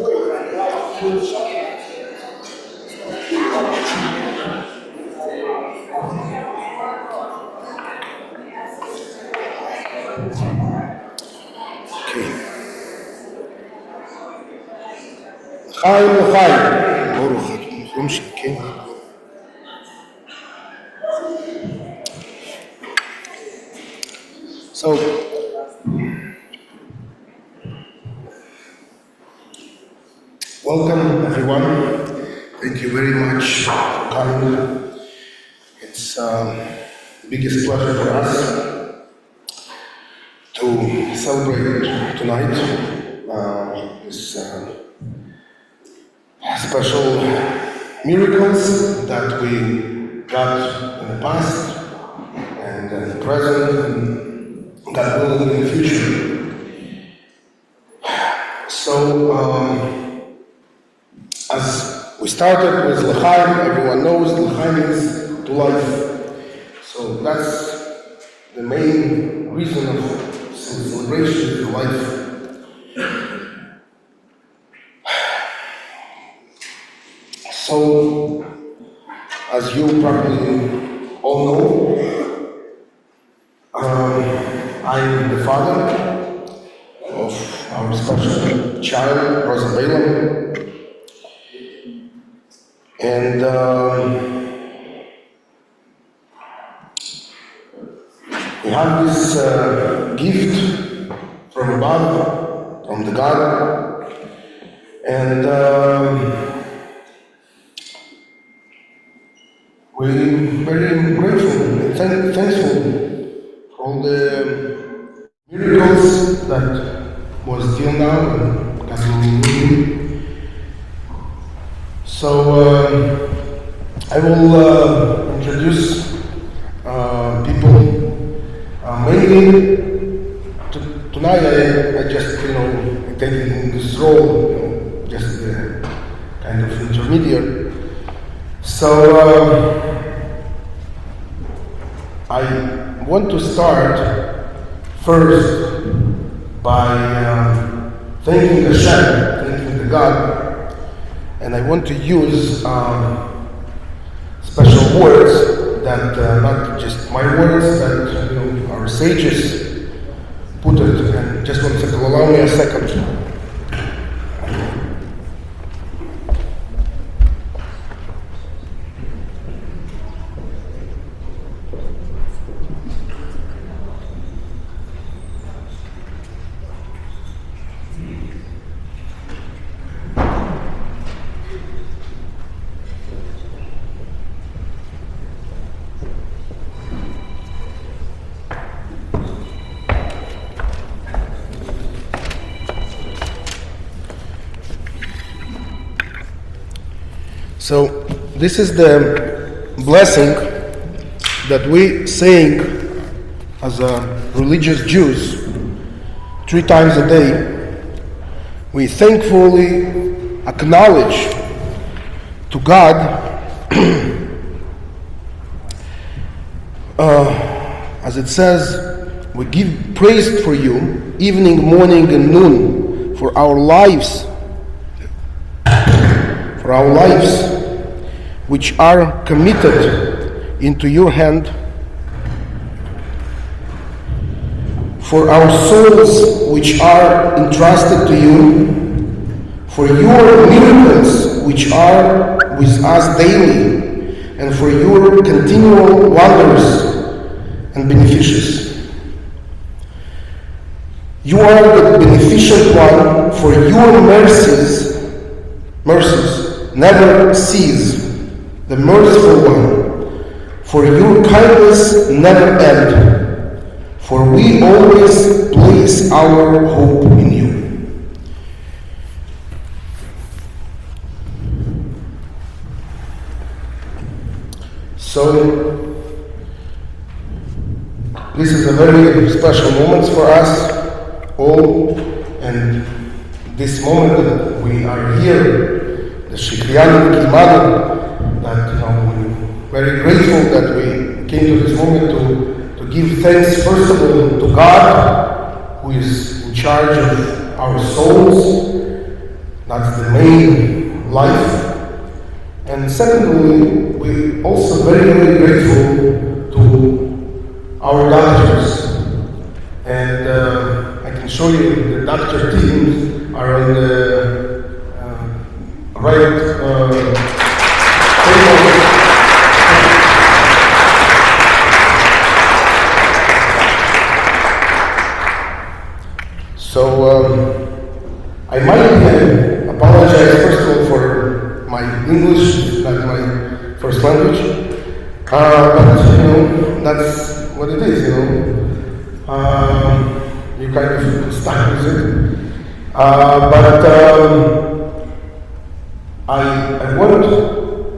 So, welcome everyone. Thank you very much for coming. It's the biggest pleasure for us to celebrate tonight this special miracles that we got in the past and in the present and God willing in the future. So as we started with L'chaim, everyone knows L'chaim is to life. So that's the main reason of celebration is life. So, as you probably all know, I'm the father of our special child, Rosa Baila, and we have this gift from above, from the God, and we're very grateful and thankful for all the miracles that was till now and God will be. So I will introduce people. Mainly tonight I just taking this role, just kind of intermediate. So I want to start first by thanking Hashem, thanking the God, and I want to use special words that not just my words, that our sages put it. And just 1 second, allow me a second. So this is the blessing that we sing as religious Jews 3 times a day. We thankfully acknowledge to God as it says, we give praise for you evening, morning and noon for our lives which are committed into your hand, for our souls which are entrusted to you, for your miracles which are with us daily, and for your continual wonders and beneficence. You are the beneficent one, for your mercies never cease, the merciful one, for your kindness never end, for we always place our hope in you. So, this is a very special moment for us all, and this moment that we are here, the Shikriyanim Kimanu, that we're very grateful that we came to this moment to give thanks first of all to God, who is in charge of our souls, That's the main life. And secondly, we're also very, very grateful to our doctors. And I can show you the doctor teams are on the right table. So I might apologize first of all for my English, not my first language, but that's what it is, you kind of stuck with it. But I want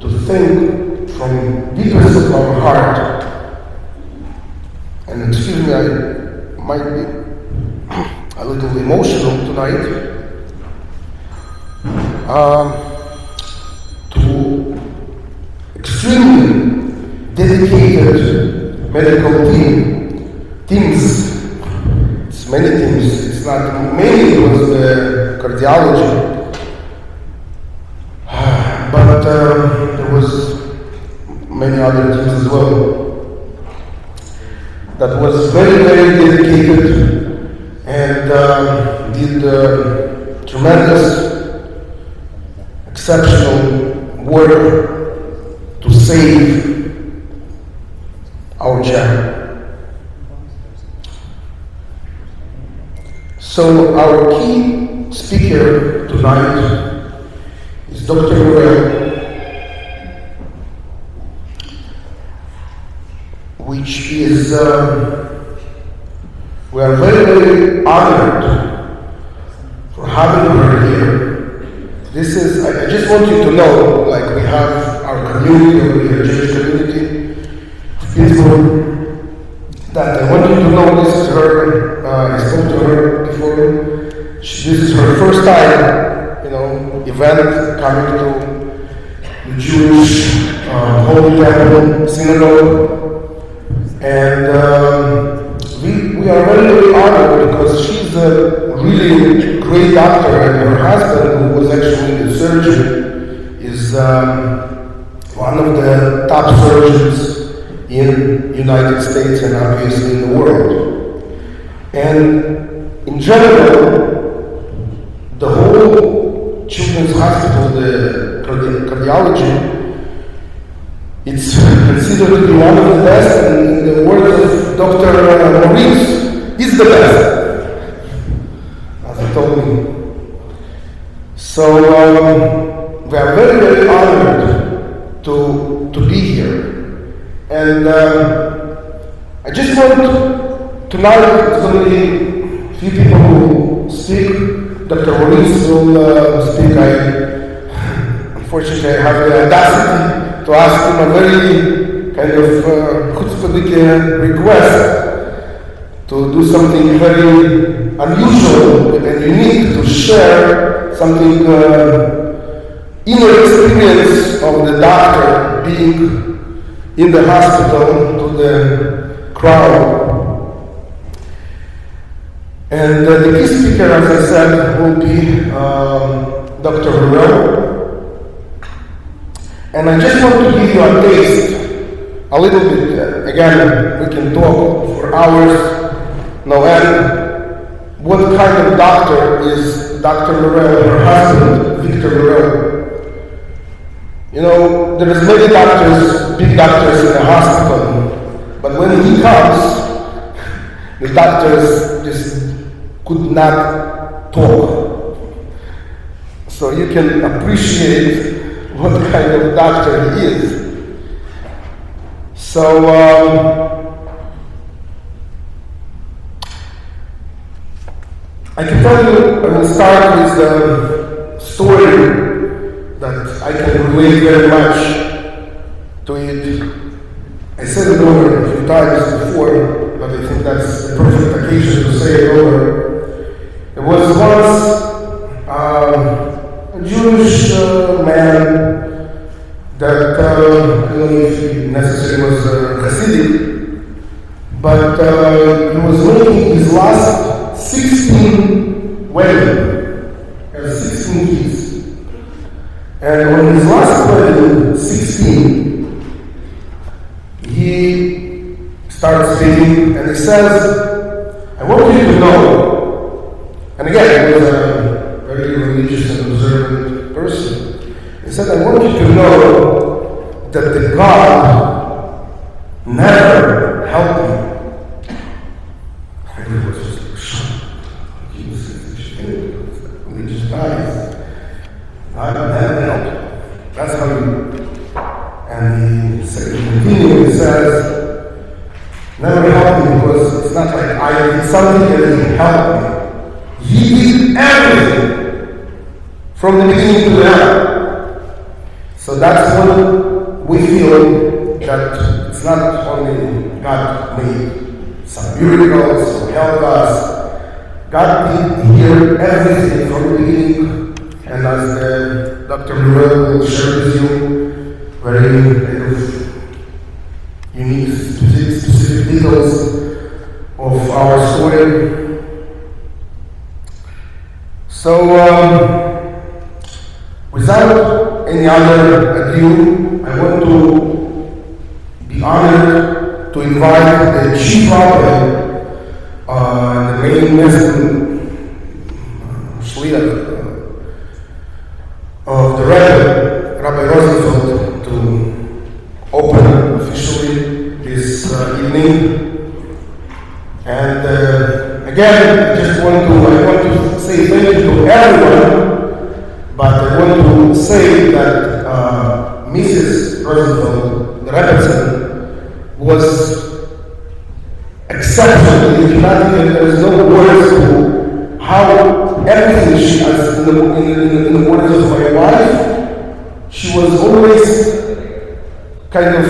to think from deepest of our heart, and excuse me, I might be a little emotional tonight, to extremely dedicated medical teams. It's many teams. It's not mainly it was the cardiology, but there was many other teams as well that was very, very dedicated and did tremendous, exceptional work to save our child. So our key speaker tonight is Dr. Hershel, which is we are very, very honored for having her here. This is, I just want you to know, like we have our community, we have Jewish community of Pittsburgh, that I want you to know this is her, I spoke to her before, this is her first time, event coming to the Jewish Holy Temple Synagogue, and we are very, very honored because she's a really great doctor, and her husband, who was actually the surgeon, is one of the top surgeons in the United States and obviously in the world. And in general, the whole children's hospital, the cardiology, it's considered to be one of the best, and in the words of Dr. Maurice, is the best, as he told me. So we are very, very honored to be here. And I just want, tonight there's going to be a few people who speak. Dr. Maurice will speak. Unfortunately, I have the audacity to ask him a very kind of chutzpahdik request to do something very unusual and unique, to share something, inner experience of the doctor being in the hospital to the crowd. And the key speaker, as I said, will be Dr. Hershel. And I just want to give you a taste, a little bit. Again, we can talk for hours, no end. What kind of doctor is Dr. Hershel, her husband, Victor Hershel? There is many doctors, big doctors in the hospital, but when he comes, the doctors just could not talk. So you can appreciate what kind of doctor he is. So I can tell you, I will start with the story that I can relate very much to it. I said it over a few times before, but I think that's the perfect occasion to say it over. There was once a Jewish man that, I don't know if he necessarily was Hasidic, but he was making his last 16 wedding. He has 16 kids. And on his last wedding, 16, he starts speaking and he says, I want you to know, and again, he was a very religious and observant person. He said, I want you to know that the God never helped me. And he was just shocked. He was religious guys. God never helped. That's how he, and he continues, he says, never helped me because it's not like I did something and he helped me. He did everything from the beginning to the end. So that's what we feel, that it's not only God made some miracles to help us. God did hear everything from the beginning. And as Dr. Rebbe will share with you, very unique, specific details of our story. So, without any other ado, I want to be honored to invite the chief rabbi, the main shliach of the Rebbe, Rabbi Rosa, to open officially this evening. And again, I want to say thank you to everyone, but I want to say that Mrs. Rosenfeld, the Rebbe, was exceptional. There is no words to how everything she has, in the words of my wife, she was always kind of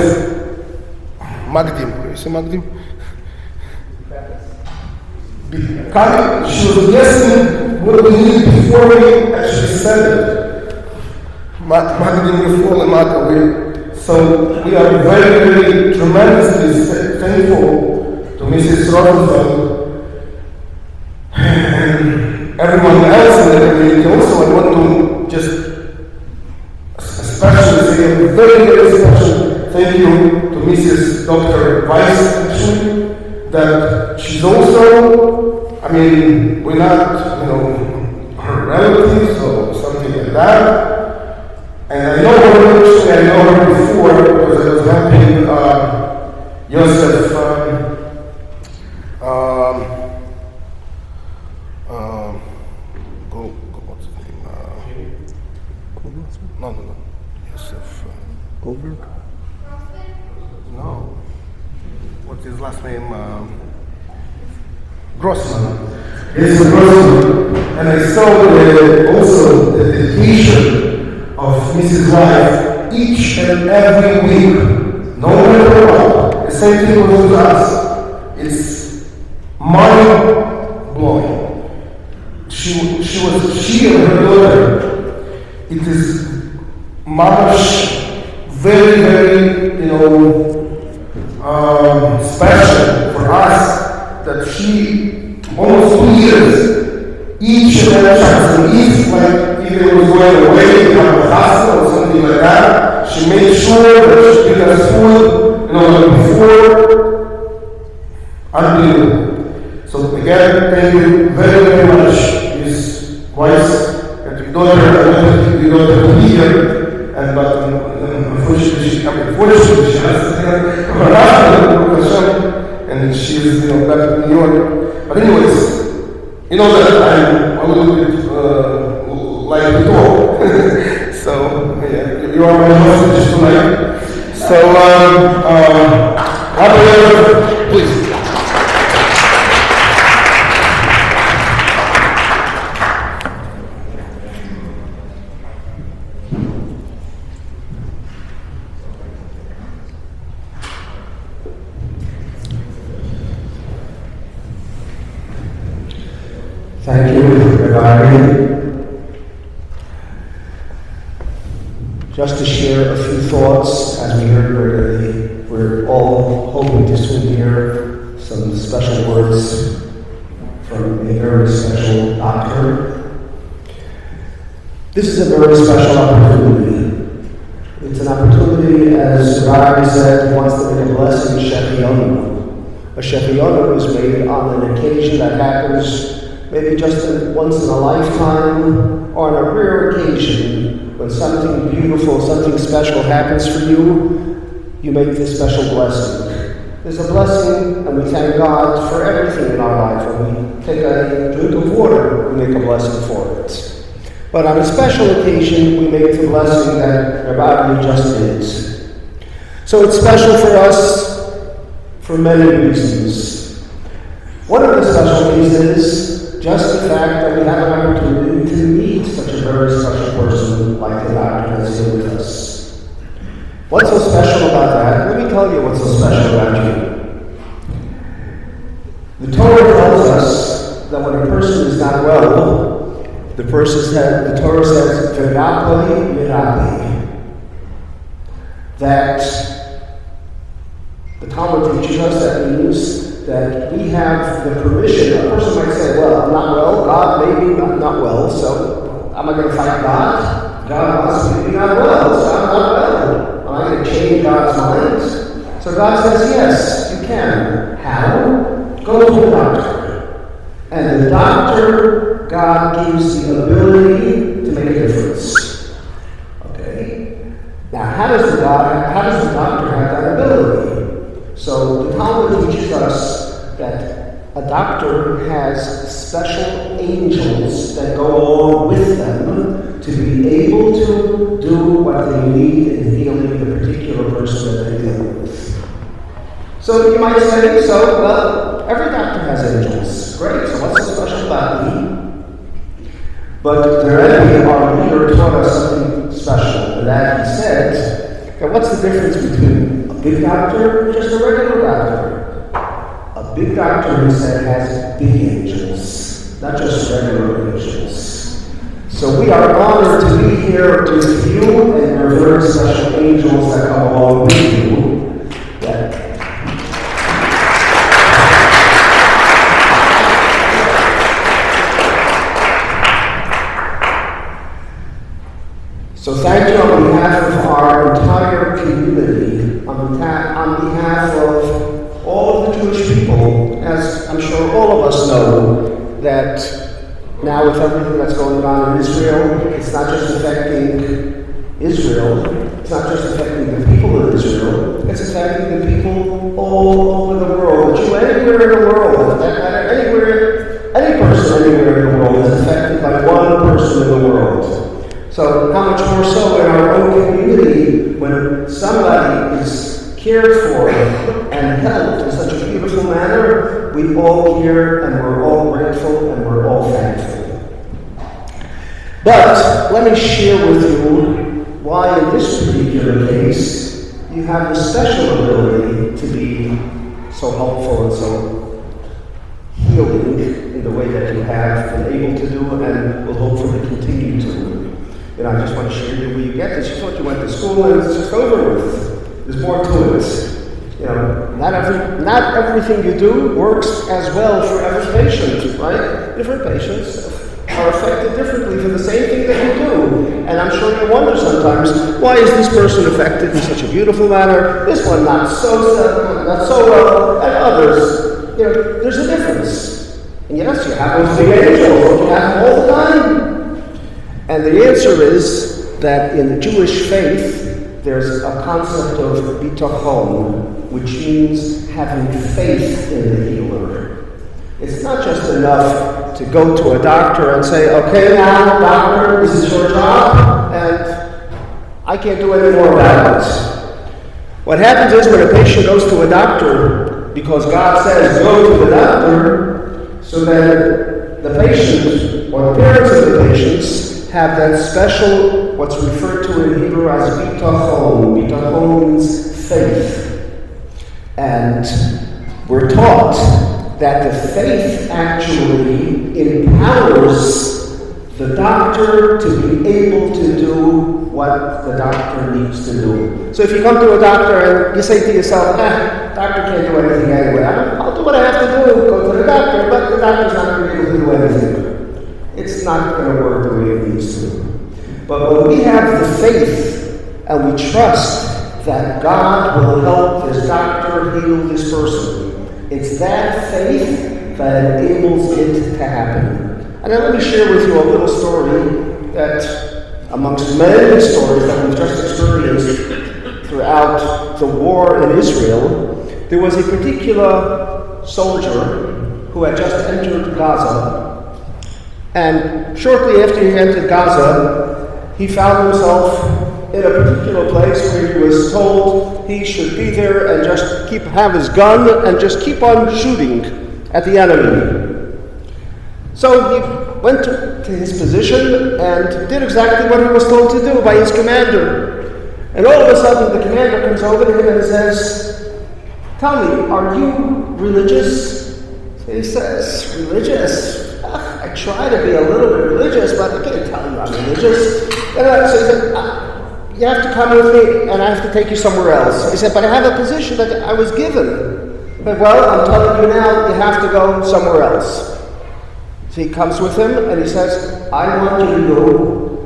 Magdim. You say Magdim? She was guessing what we need before we actually said it. Magdim refuah. So we are very, very tremendously thankful to Mrs. Rosenfeld and everyone else in the community. Also, I want to just especially say a very, very special thank you to Mrs. Dr. Weiss, actually, that she's also, I mean, we're not, her relatives or something like that. And I know her, actually, I know her before because I was helping Yosef, what's his name? No. Yosef. Goldberg? No. What's his last name? Grossman. Yes, Grossman. And I saw also the dedication of Mrs. Wife each and every week, no matter what. The same thing was with us. It's mind-blowing. She and her daughter, it is much very, very, special for us that she almost 2 years, each and every chance, and if it was going away, to have a hospital or something like that, she made sure that she did us food, before. Unbelievable. So again, thank you very, very much, Ms. Weiss, and your daughter. I wanted your daughter to be here, but unfortunately she has her husband, and she is back in New York. But anyways, that I'm a little bit like to talk. So yeah, you are my hostage tonight. So please. Thank you, Rebbe. Just to share a few thoughts, as we heard already, we're all hoping to soon hear some special words from a very special doctor. This is a very special opportunity. It's an opportunity, as Rabbi said, wants to make a blessing, shechianu. A shechianu is made on an occasion that happens maybe just once in a lifetime, or on a rare occasion, when something beautiful, something special happens for you, you make this special blessing. There's a blessing, and we thank God for everything in our life. When we take a drink of water, we make a blessing for it. But on a special occasion, we make the blessing that Rabbi just did. So it's special for us for many reasons. One of the special reasons is just the fact that we have an opportunity to meet such a very special person like the doctor that's here with us. What's so special about that? Let me tell you what's so special about you. The Torah tells us that when a person is not well, the Torah says, "V'napoli mirabi," that the Talmud teaches us that means that we have the permission. A person might say, well, I'm not well, God made me not well, so am I going to fight God? God wants me to be not well, so I'm not well. Am I going to change God's mind? So God says, yes, you can. How? Go to a doctor. And the doctor, God gives the ability to make a difference. Okay? Now, how does the doctor have that ability? So the Talmud teaches us that a doctor has special angels that go along with them to be able to do what they need in healing the particular person that they deal with. So you might say, well, every doctor has angels. Great, so what's so special about me? But the Rebbe, our leader, taught us something special, and that he said, okay, what's the difference between a big doctor and just a regular doctor? A big doctor, he said, has big angels, not just regular angels. So we are honored to be here with you and your very special angels that come along with you. So thank you on behalf of our entire community, on behalf of all of the Jewish people, as I'm sure all of us know, that now with everything that's going on in Israel, it's not just affecting Israel, it's not just affecting the people of Israel, it's affecting the people all over the world. A Jew anywhere in the world, any person anywhere in the world is affected by one person in the world. So how much more so in our own community when somebody is cared for and helped in such a beautiful manner, we all care and we're all grateful and we're all thankful. But let me share with you why in this particular case you have the special ability to be so helpful and so healing in the way that you have been able to do and will hopefully continue to. I just want to share with you where you get this. You thought you went to school and it's just over with. There's more to it. Not everything you do works as well for every patient, right? Different patients are affected differently for the same thing that you do. And I'm sure you wonder sometimes, why is this person affected in such a beautiful manner? This one not so well, and others. There's a difference. And yes, you have those big angels. You have them all the time. And the answer is that in the Jewish faith, there's a concept of bitachon, which means having faith in the healer. It's not just enough to go to a doctor and say, okay, now, doctor, this is your job, and I can't do any more about it. What happens is when a patient goes to a doctor, because God says go to the doctor, so then the patient or the parents of the patients have that special, what's referred to in Hebrew as bitachon. Bitachon means faith. And we're taught that the faith actually empowers the doctor to be able to do what the doctor needs to do. So if you come to a doctor and you say to yourself, doctor can't do anything anyway. I'll do what I have to do, go to the doctor, but the doctor's not going to be able to do anything. It's not going to work the way it needs to. But when we have the faith and we trust that God will help this doctor heal this person, it's that faith that enables it to happen. And now let me share with you a little story that, amongst many stories that we've just experienced throughout the war in Israel, there was a particular soldier who had just entered Gaza, and shortly after he entered Gaza, he found himself in a particular place where he was told he should be there and just have his gun and just keep on shooting at the enemy. So he went to his position and did exactly what he was told to do by his commander. And all of a sudden the commander comes over to him and says, "Tell me, are you religious?" He says, "Religious? I try to be a little bit religious, but I can't tell you I'm religious." So he said, "You have to come with me and I have to take you somewhere else." He said, "But I have a position that I was given." But, "Well, I'm telling you now, you have to go somewhere else." So he comes with him and he says, "I want you to go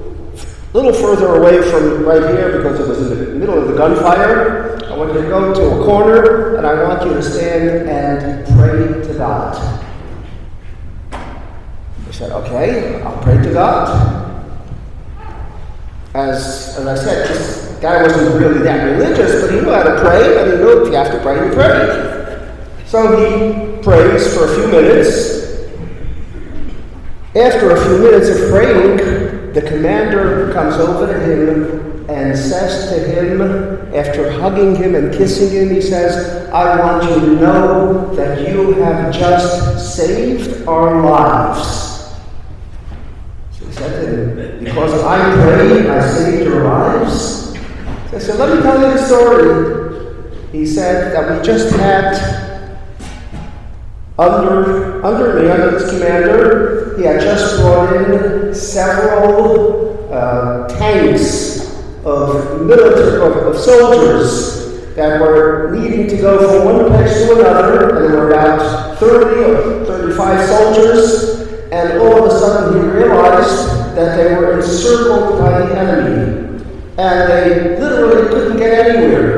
a little further away from right here because it was in the middle of the gunfire. I want you to go to a corner and I want you to stand and pray to God." He said, "Okay, I'll pray to God." As I said, this guy wasn't really that religious, but he knew how to pray, and he knew if you have to pray, you pray. So he prays for a few minutes. After a few minutes of praying, the commander comes over to him and says to him, after hugging him and kissing him, he says, "I want you to know that you have just saved our lives." So he said to him, "Because I prayed, I saved your lives?" So I said, "Let me tell you the story." He said that we just had under this commander, he had just brought in several tanks of soldiers that were needing to go from one place to another, and there were about 30 or 35 soldiers, and all of a sudden he realized that they were encircled by the enemy, and they literally couldn't get anywhere.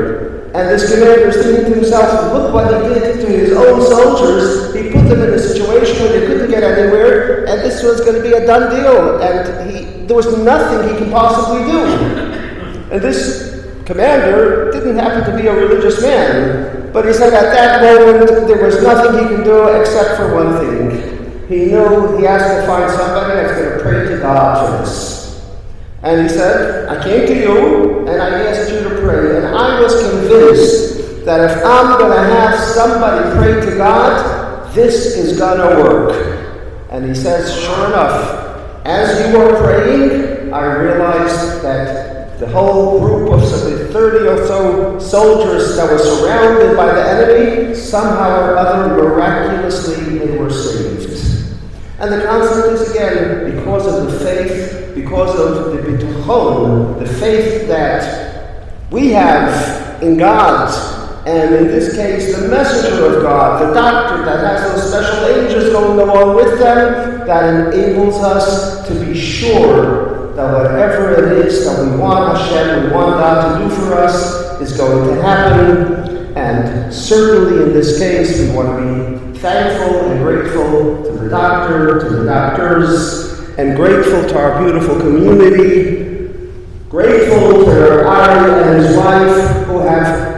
And this commander is thinking to himself, look what he did to his own soldiers. He put them in a situation where they couldn't get anywhere, and this was going to be a done deal, and there was nothing he could possibly do. And this commander didn't happen to be a religious man, but he said at that moment there was nothing he could do except for one thing. He knew he has to find somebody that's going to pray to God for this. And he said, "I came to you and I asked you to pray, and I was convinced that if I'm going to have somebody pray to God, this is going to work." And he says, sure enough, as you were praying, I realized that the whole group of 30 or so soldiers that were surrounded by the enemy, somehow or other, miraculously, they were saved. And the concept is, again, because of the faith, because of the bituchon, the faith that we have in God, and in this case, the messenger of God, the doctor that has those special angels going along with them, that enables us to be sure that whatever it is that we want Hashem, we want God to do for us, is going to happen. And certainly in this case, we want to be thankful and grateful to the doctor, to the doctors, and grateful to our beautiful community, grateful to Ari and his wife who have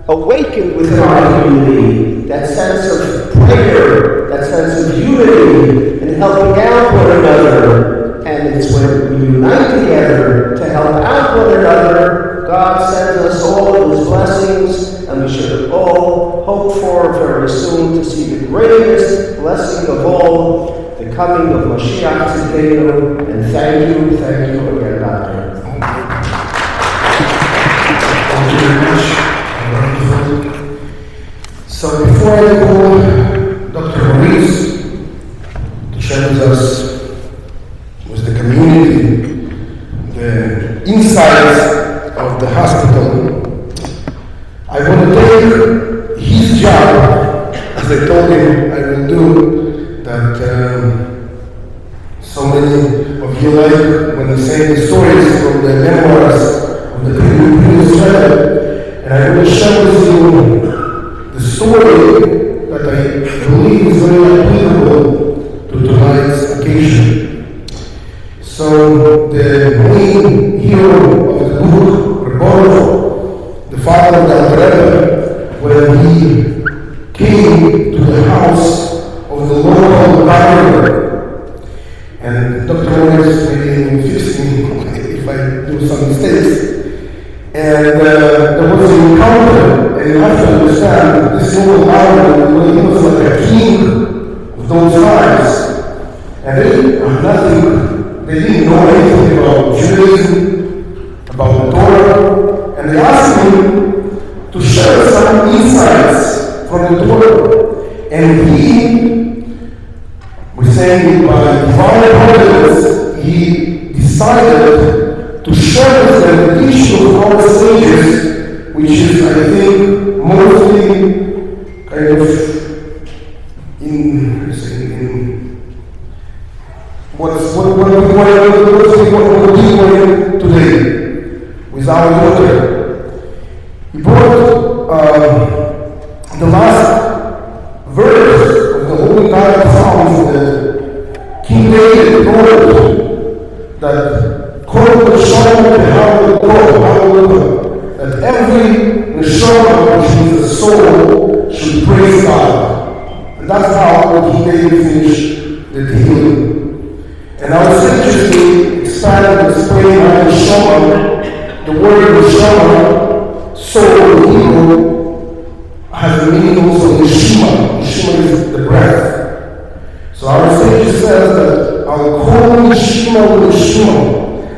awakened within our community that sense of prayer, that sense of unity, and helping out one another. And it's when we unite together to help out one another, God sends us all of His blessings, and we should all hope for very soon to see the greatest blessing of all, the coming of Mashiach Tzidkenu. And thank you again, Doctor. Thank you very much. So before I call Dr. Maurice to share with us, with the community, the insights of the hospital, I want to take his job, as I told him I will do, that So many of you like when they say the stories from the memoirs of the previous Rebbe, and I will share with you the story that I believe is very applicable to tonight's occasion. So the main hero of the book, Rebbe, the father of the Rebbe, when he came to the house of the local barber, and Dr. Morris may fix me if I do some mistakes. And there was an encounter, and you have to understand this local barber, he was like a king of those times. And they didn't know anything about Judaism, about the Torah, and they asked him to share some insights from the Torah. And he, we're saying by divine providence, he decided to share with them the teaching of our sages, which is, I think, mostly kind of what we're doing today with our daughter. He brought the last verse of the whole entire Psalms, the King David wrote that Kollel that every neshama, which means a soul, should praise God. And that's how King David finished the Tehillim. And our sages expand and explain how neshama, the word neshama, soul in Hebrew, has a meaning also neshima. Neshima is the breath. So our sage says that I'll call neshima with neshima,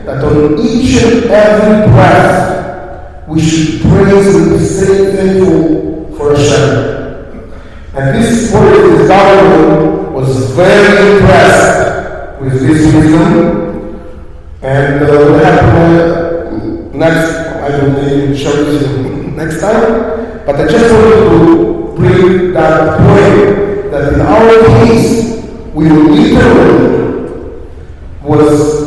that on each and every breath we should praise and be thankful for Hashem. And this word, this government, was very impressed with this wisdom. And what happened next, I will share with you next time. But I just wanted to bring that point that in our case, we literally was,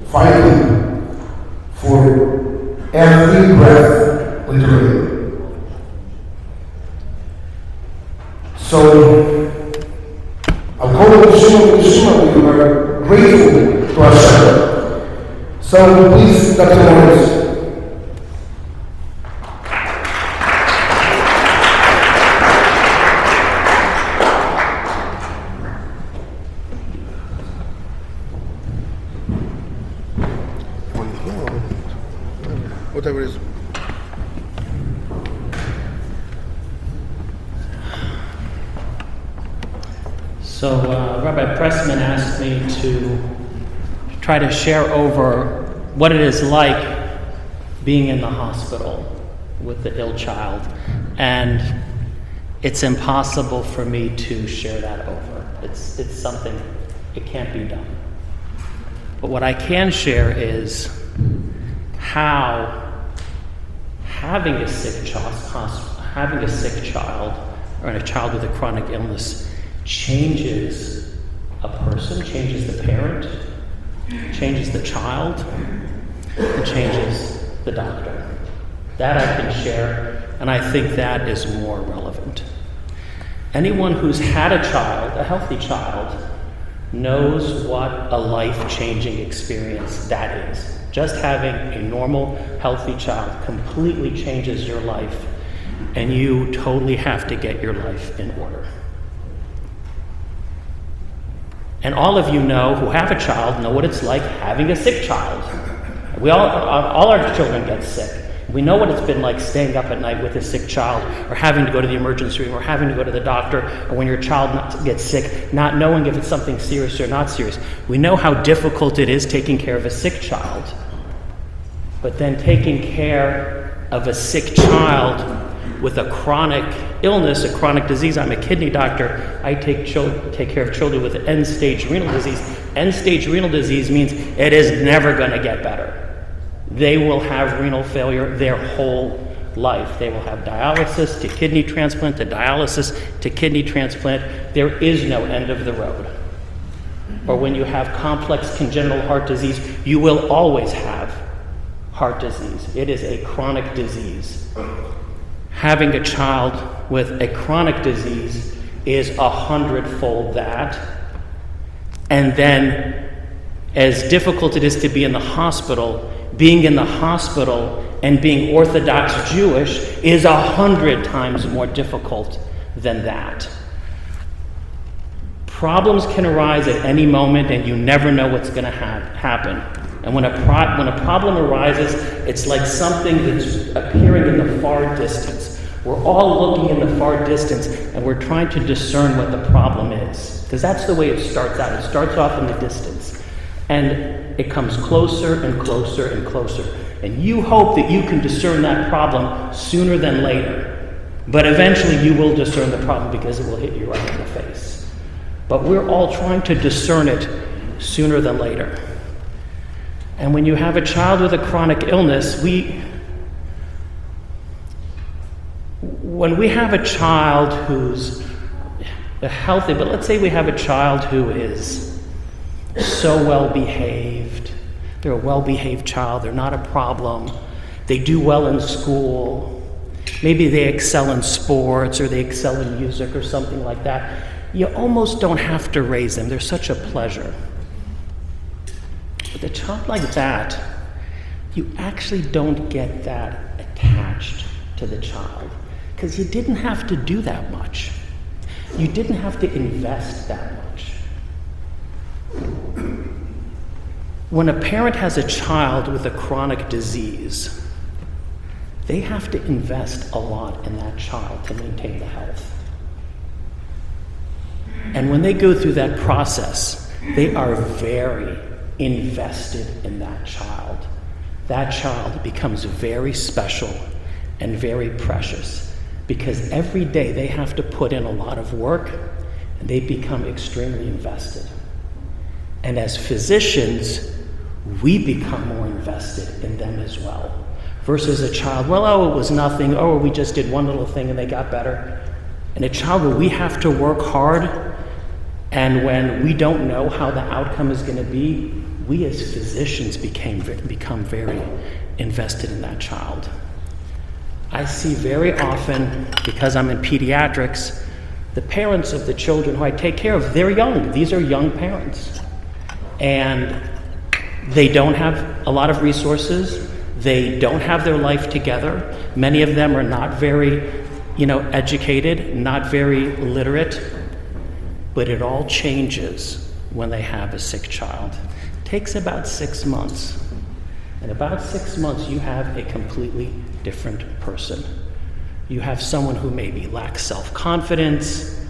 fighting for every breath, literally. So, I'll call it Shema, we are grateful to Hashem. So, please, Dr. Morris. Whatever it is. So Rabbi Pressman asked me to try to share over what it is like being in the hospital with the ill child. And it's impossible for me to share that over. It's something, it can't be done. But what I can share is how having a sick child or a child with a chronic illness changes a person, changes the parent, changes the child, and changes the doctor. That I can share, and I think that is more relevant. Anyone who's had a child, a healthy child, knows what a life-changing experience that is. Just having a normal, healthy child completely changes your life, and you totally have to get your life in order. And all of you know who have a child know what it's like having a sick child. All our children get sick. We know what it's been like staying up at night with a sick child, or having to go to the emergency room, or having to go to the doctor, or when your child gets sick, not knowing if it's something serious or not serious. We know how difficult it is taking care of a sick child. But then taking care of a sick child with a chronic illness, a chronic disease. I'm a kidney doctor. I take care of children with end-stage renal disease. End-stage renal disease means it is never going to get better. They will have renal failure their whole life. They will have dialysis to kidney transplant, to dialysis to kidney transplant. There is no end of the road. Or when you have complex congenital heart disease, you will always have heart disease. It is a chronic disease. Having a child with a chronic disease is 100-fold that. And then, as difficult it is to be in the hospital, being in the hospital and being Orthodox Jewish is 100 times more difficult than that. Problems can arise at any moment, and you never know what's going to happen. And when a problem arises, it's like something that's appearing in the far distance. We're all looking in the far distance, and we're trying to discern what the problem is. Because that's the way it starts out. It starts off in the distance. And it comes closer and closer and closer. And you hope that you can discern that problem sooner than later. But eventually you will discern the problem because it will hit you right in the face. But we're all trying to discern it sooner than later. And when you have a child with a chronic illness, when we have a child who's healthy, but let's say we have a child who is so well behaved, they're a well-behaved child, they're not a problem, they do well in school, maybe they excel in sports or they excel in music or something like that, you almost don't have to raise them. They're such a pleasure. With a child like that, you actually don't get that attached to the child because you didn't have to do that much. You didn't have to invest that much. When a parent has a child with a chronic disease, they have to invest a lot in that child to maintain the health. And when they go through that process, they are very invested in that child. That child becomes very special and very precious because every day they have to put in a lot of work and they become extremely invested. And as physicians, we become more invested in them as well. Versus a child, it was nothing, we just did one little thing and they got better. And a child where we have to work hard and when we don't know how the outcome is going to be, we as physicians become very invested in that child. I see very often, because I'm in pediatrics, the parents of the children who I take care of, they're young. These are young parents. And they don't have a lot of resources. They don't have their life together. Many of them are not very, educated, not very literate. But it all changes when they have a sick child. It takes about 6 months. In about 6 months, you have a completely different person. You have someone who maybe lacks self-confidence,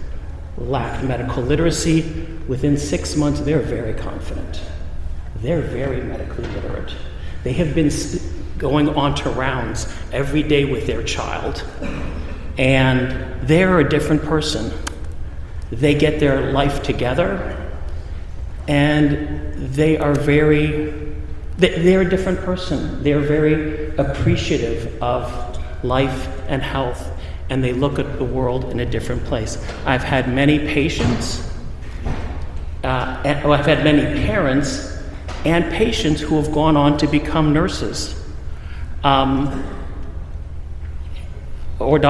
lack medical literacy. Within 6 months, they're very confident. They're very medically literate. They have been going on to rounds every day with their child. And they're a different person. They get their life together, and they're a different person. They're very appreciative of life and health, and they look at the world in a different place. I've had many patients, I've had many parents and patients who have gone on to become nurses, or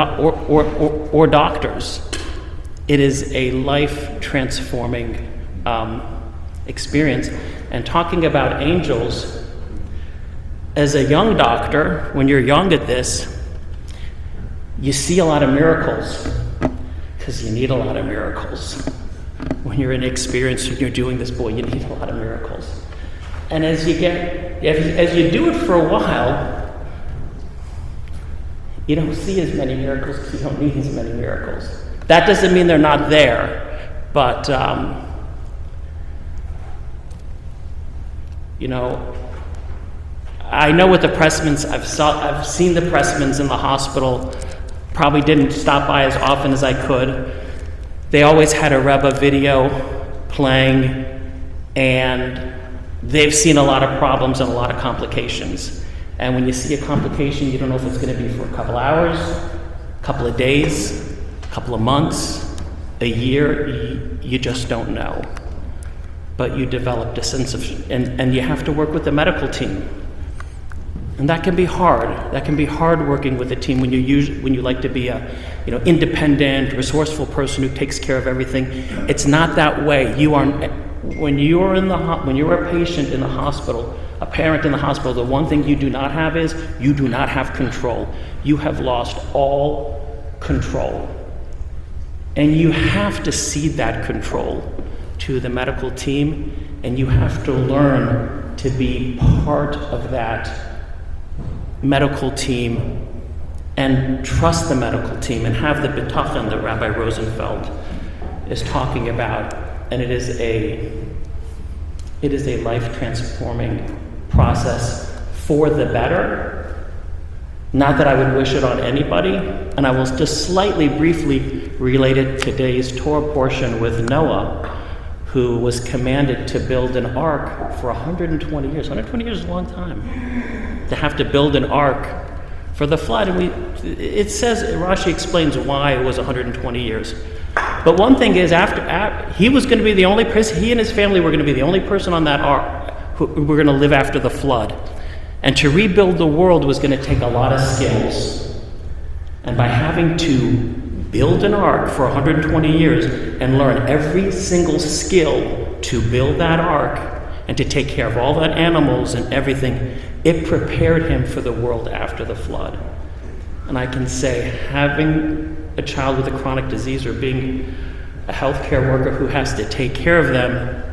doctors. It is a life-transforming experience. And talking about angels, as a young doctor, when you're young at this, you see a lot of miracles because you need a lot of miracles. When you're inexperienced and you're doing this, you need a lot of miracles. And as you do it for a while, you don't see as many miracles because you don't need as many miracles. That doesn't mean they're not there, but I know with the Pressmans, I've seen the Pressmans in the hospital. Probably didn't stop by as often as I could. They always had a Rebbe video playing, and they've seen a lot of problems and a lot of complications. And when you see a complication, you don't know if it's going to be for a couple hours, a couple of days, a couple of months, a year. You just don't know. But you developed a sense of, and you have to work with the medical team. And that can be hard. That can be hard working with a team when you like to be a, independent, resourceful person who takes care of everything. It's not that way. When you're a patient in the hospital, a parent in the hospital, the one thing you do not have is you do not have control. You have lost all control. And you have to cede that control to the medical team, and you have to learn to be part of that medical team and trust the medical team and have the bitachon that Rabbi Rosenfeld is talking about. And it is a life-transforming process for the better. Not that I would wish it on anybody. And I will just slightly, briefly relate it to today's Torah portion with Noah, who was commanded to build an ark for 120 years. 120 years is a long time. To have to build an ark for the flood. And it says, Rashi explains why it was 120 years. But one thing is, after he was going to be the only person, he and his family were going to be the only person on that ark who were going to live after the flood. And to rebuild the world was going to take a lot of skills. And by having to build an ark for 120 years and learn every single skill to build that ark and to take care of all that animals and everything, it prepared him for the world after the flood. And I can say, having a child with a chronic disease or being a healthcare worker who has to take care of them,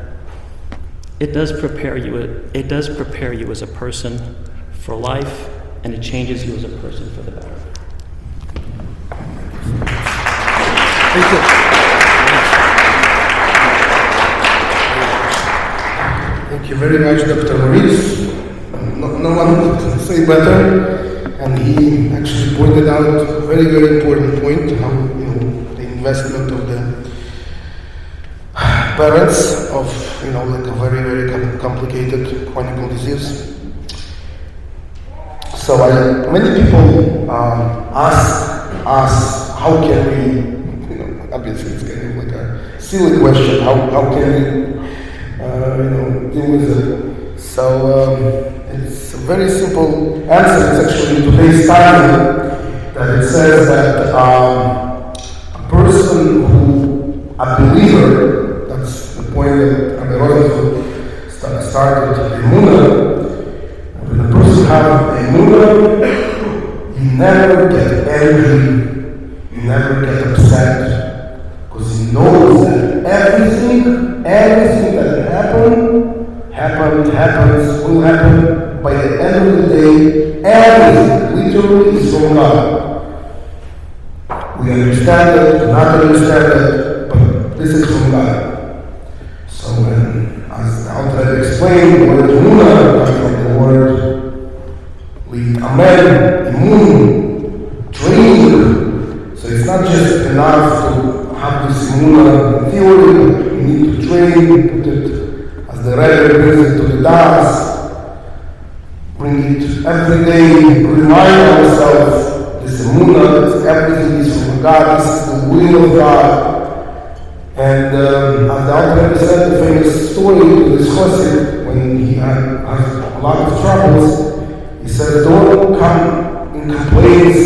it does prepare you as a person for life, and it changes you as a person for the better. Thank you. Thank you very much, Dr. Maurice. No one could say better. And he actually pointed out a very, very important point, how the investment of the parents of like a very, very complicated chronic disease. So many people ask us, how can we? Obviously, it's kind of like a silly question. How can we, deal with it? So. It's a very simple answer. It's actually in today's title that it says that a person a believer, that's the point that Rabbi Rosenfeld started, Emunah. When a person has Emunah, he never get angry, he never get upset, because he knows that everything that happens, will happen. By the end of the day, everything literally is from God. We understand it, do not understand it, but this is from God. So as the Alter explained, the word Emunah comes from the word Amen, Emun, training. So it's not just enough to have this Emunah in theory, but we need to train, put it, as the Rebbe brings it to the Das, bring it every day, remind ourselves, this Emunah, that everything is from God, this is the will of God. And as the Alter said, the famous story to Lizchus, when he had a lot of troubles, he said, don't come in complaints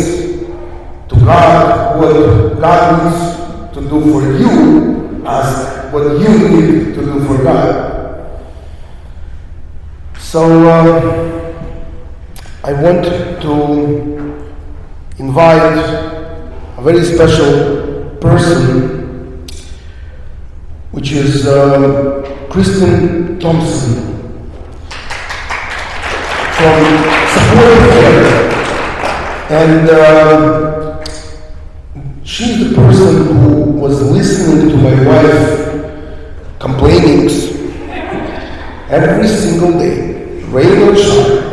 to God what God needs to do for you, ask what you need to do for God. So, I want to invite a very special person, which is Kristen Thompson from Supportive Care. And she's the person who was listening to my wife complaining every single day, rain or shine.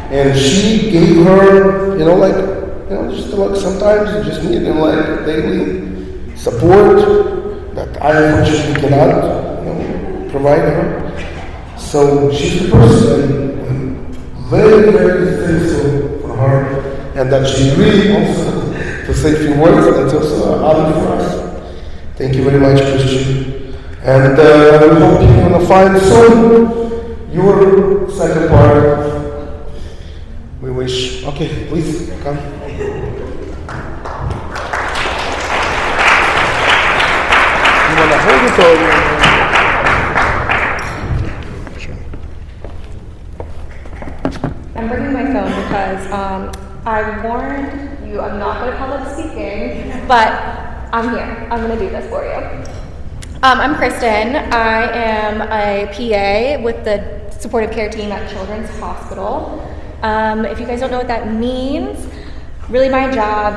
And she gave her, just like sometimes you just need daily support that I unfortunately cannot, provide her. So she's the person very, very thankful for her, and that she really also to say a few words. That's also an honor for us. Thank you very much, Christian. And we hope you're going to find soon your second part. We wish. Okay, please come. You want to hold it or? I'm bringing my phone because I warned you I'm not good at public speaking, but I'm here. I'm going to do this for you. I'm Kristen. I am a PA with the supportive care team at Children's Hospital. If you guys don't know what that means, really my job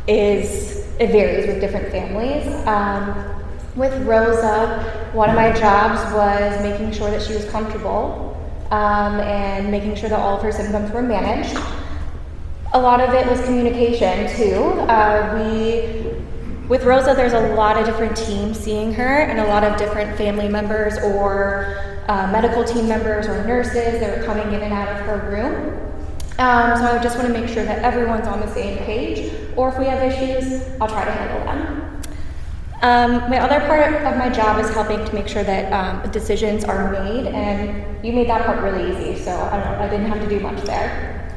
it varies with different families. With Rosa, one of my jobs was making sure that she was comfortable and making sure that all of her symptoms were managed. A lot of it was communication too. With Rosa, there's a lot of different teams seeing her and a lot of different family members or medical team members or nurses that are coming in and out of her room. So I just want to make sure that everyone's on the same page, or if we have issues, I'll try to handle them. My other part of my job is helping to make sure that decisions are made, and you made that part really easy, so I didn't have to do much there.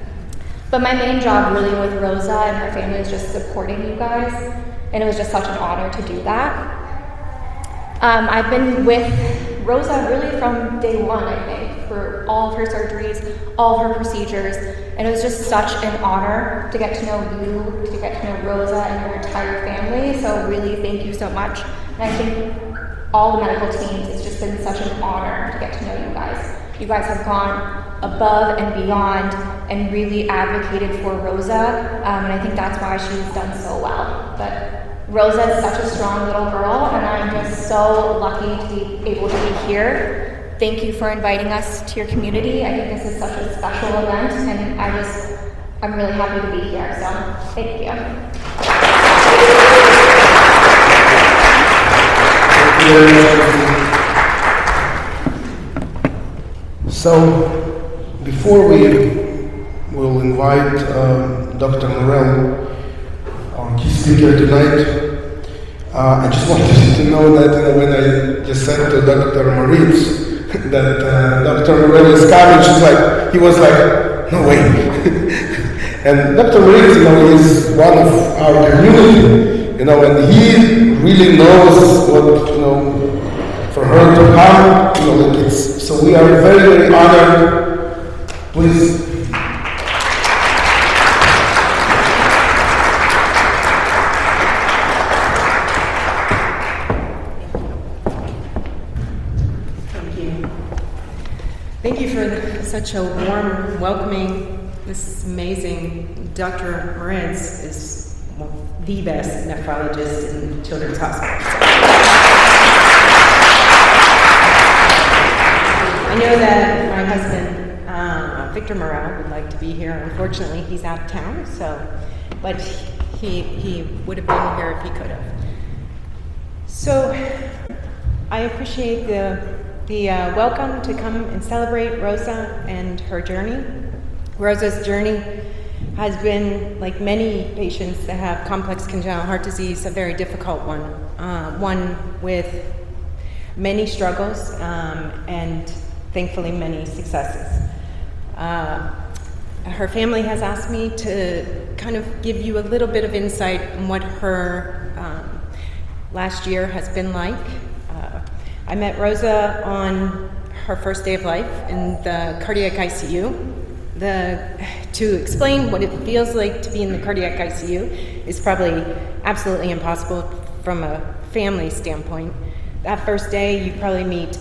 But my main job really with Rosa and her family is just supporting you guys, and it was just such an honor to do that. I've been with Rosa really from day one, I think, for all of her surgeries, all of her procedures, and it was just such an honor to get to know you, to get to know Rosa and her entire family, so really thank you so much. And I think all the medical teams, it's just been such an honor to get to know you guys. You guys have gone above and beyond and really advocated for Rosa, and I think that's why she's done so well. But Rosa is such a strong little girl, and I'm just so lucky to be able to be here. Thank you for inviting us to your community. I think this is such a special event, and I'm really happy to be here, so thank you. So, before we will invite Dr. Morel, our key speaker tonight, I just wanted you to know that when I just said to Dr. Moritz that Dr. Morel is coming, he was like, no way. And Dr. Moritz, is one of our community, and he really knows what, for her to come, so we are very, very honored. Please. Thank you for such a warm welcoming. This is amazing. Dr. Moritz is the best nephrologist in Children's Hospital. I know that my husband, Victor Morel, would like to be here. Unfortunately, he's out of town, but he would have been here if he could have. So I appreciate the welcome to come and celebrate Rosa and her journey. Rosa's journey has been, like many patients that have complex congenital heart disease, a very difficult one. One with many struggles and thankfully many successes. Her family has asked me to kind of give you a little bit of insight on what her last year has been like. I met Rosa on her first day of life in the cardiac ICU. To explain what it feels like to be in the cardiac ICU is probably absolutely impossible from a family standpoint. That first day, you probably meet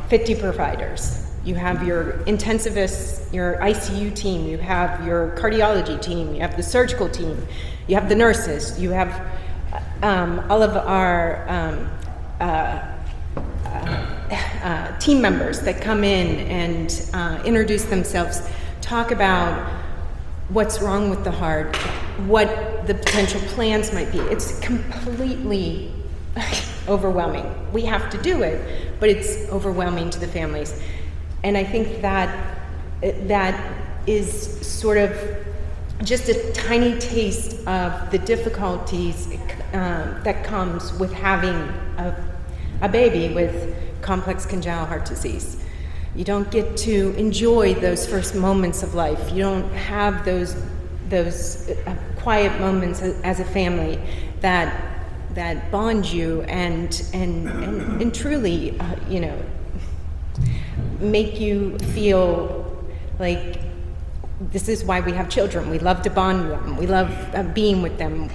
50 providers. You have your intensivists, your ICU team, you have your cardiology team, you have the surgical team, you have the nurses, you have all of our team members that come in and introduce themselves, talk about what's wrong with the heart, what the potential plans might be. It's completely overwhelming. We have to do it, but it's overwhelming to the families. And I think that is sort of just a tiny taste of the difficulties that comes with having a baby with complex congenital heart disease. You don't get to enjoy those first moments of life. You don't have those quiet moments as a family that bond you and truly, make you feel like this is why we have children. We love to bond with them. We love being with them.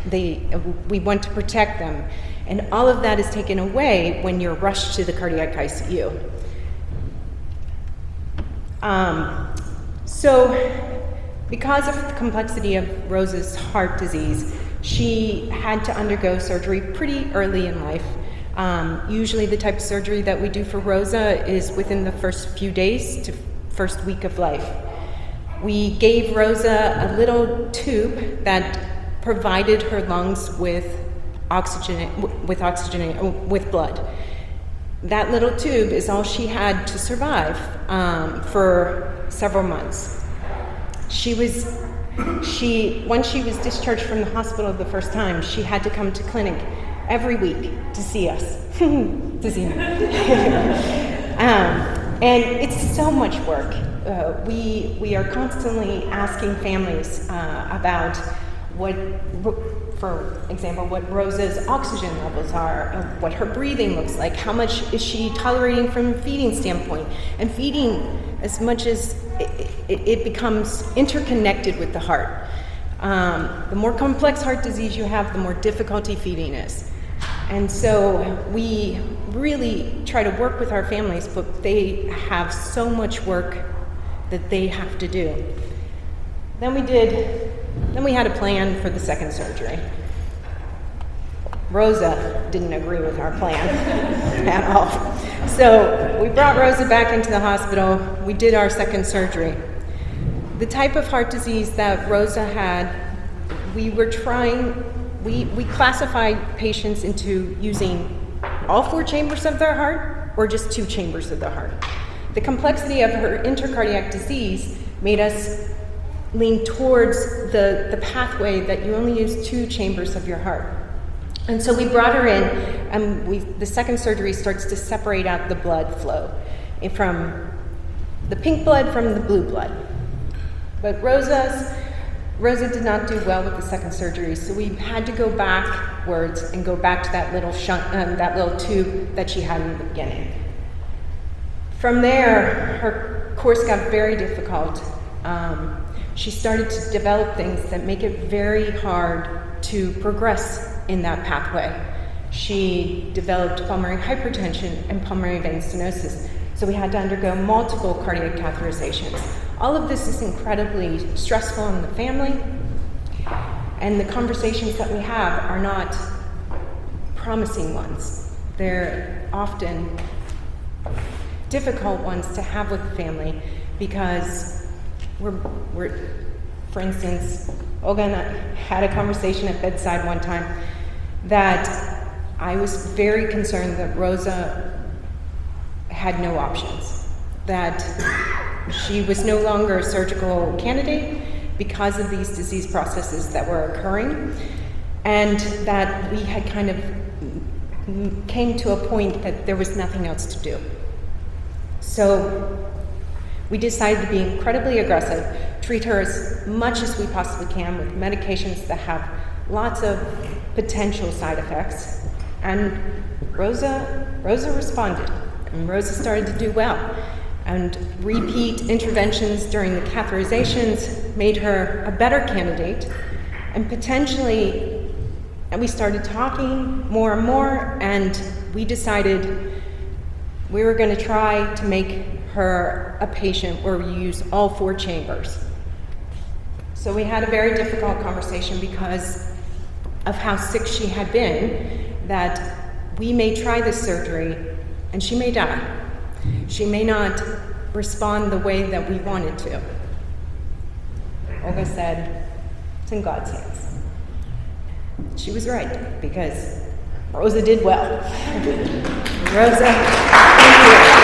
We want to protect them. And all of that is taken away when you're rushed to the cardiac ICU. So because of the complexity of Rosa's heart disease, she had to undergo surgery pretty early in life. Usually the type of surgery that we do for Rosa is within the first few days to first week of life. We gave Rosa a little tube that provided her lungs with blood. That little tube is all she had to survive for several months. When she was discharged from the hospital the first time, she had to come to clinic every week to see us, to see me. And it's so much work. We are constantly asking families about for example, what Rosa's oxygen levels are, what her breathing looks like, how much is she tolerating from a feeding standpoint. And feeding, as much as it becomes interconnected with the heart. The more complex heart disease you have, the more difficulty feeding is. And so we really try to work with our families, but they have so much work that they have to do. Then we had a plan for the second surgery. Rosa didn't agree with our plan at all. So we brought Rosa back into the hospital. We did our second surgery. The type of heart disease that Rosa had, we classified patients into using all 4 chambers of their heart or just 2 chambers of the heart. The complexity of her intracardiac disease made us lean towards the pathway that you only use 2 chambers of your heart. And so we brought her in, and the second surgery starts to separate out the blood flow from the pink blood from the blue blood. But Rosa did not do well with the second surgery, so we had to go backwards and go back to that little that little tube that she had in the beginning. From there, her course got very difficult. She started to develop things that make it very hard to progress in that pathway. She developed pulmonary hypertension and pulmonary vein stenosis, so we had to undergo multiple cardiac catheterizations. All of this is incredibly stressful in the family, and the conversations that we have are not promising ones. They're often difficult ones to have with the family because we're for instance, Olga and I had a conversation at bedside one time that I was very concerned that Rosa had no options, that she was no longer a surgical candidate because of these disease processes that were occurring, and that we had kind of came to a point that there was nothing else to do. So we decided to be incredibly aggressive, treat her as much as we possibly can with medications that have lots of potential side effects. And Rosa responded, and Rosa started to do well. And repeat interventions during the catheterizations made her a better candidate, and potentially, and we started talking more and more, and we decided we were going to try to make her a patient where we use all 4 chambers. So we had a very difficult conversation because of how sick she had been, that we may try this surgery and she may die. She may not respond the way that we wanted to. Olga said, it's in God's hands. She was right, because Rosa did well. Rosa, thank you.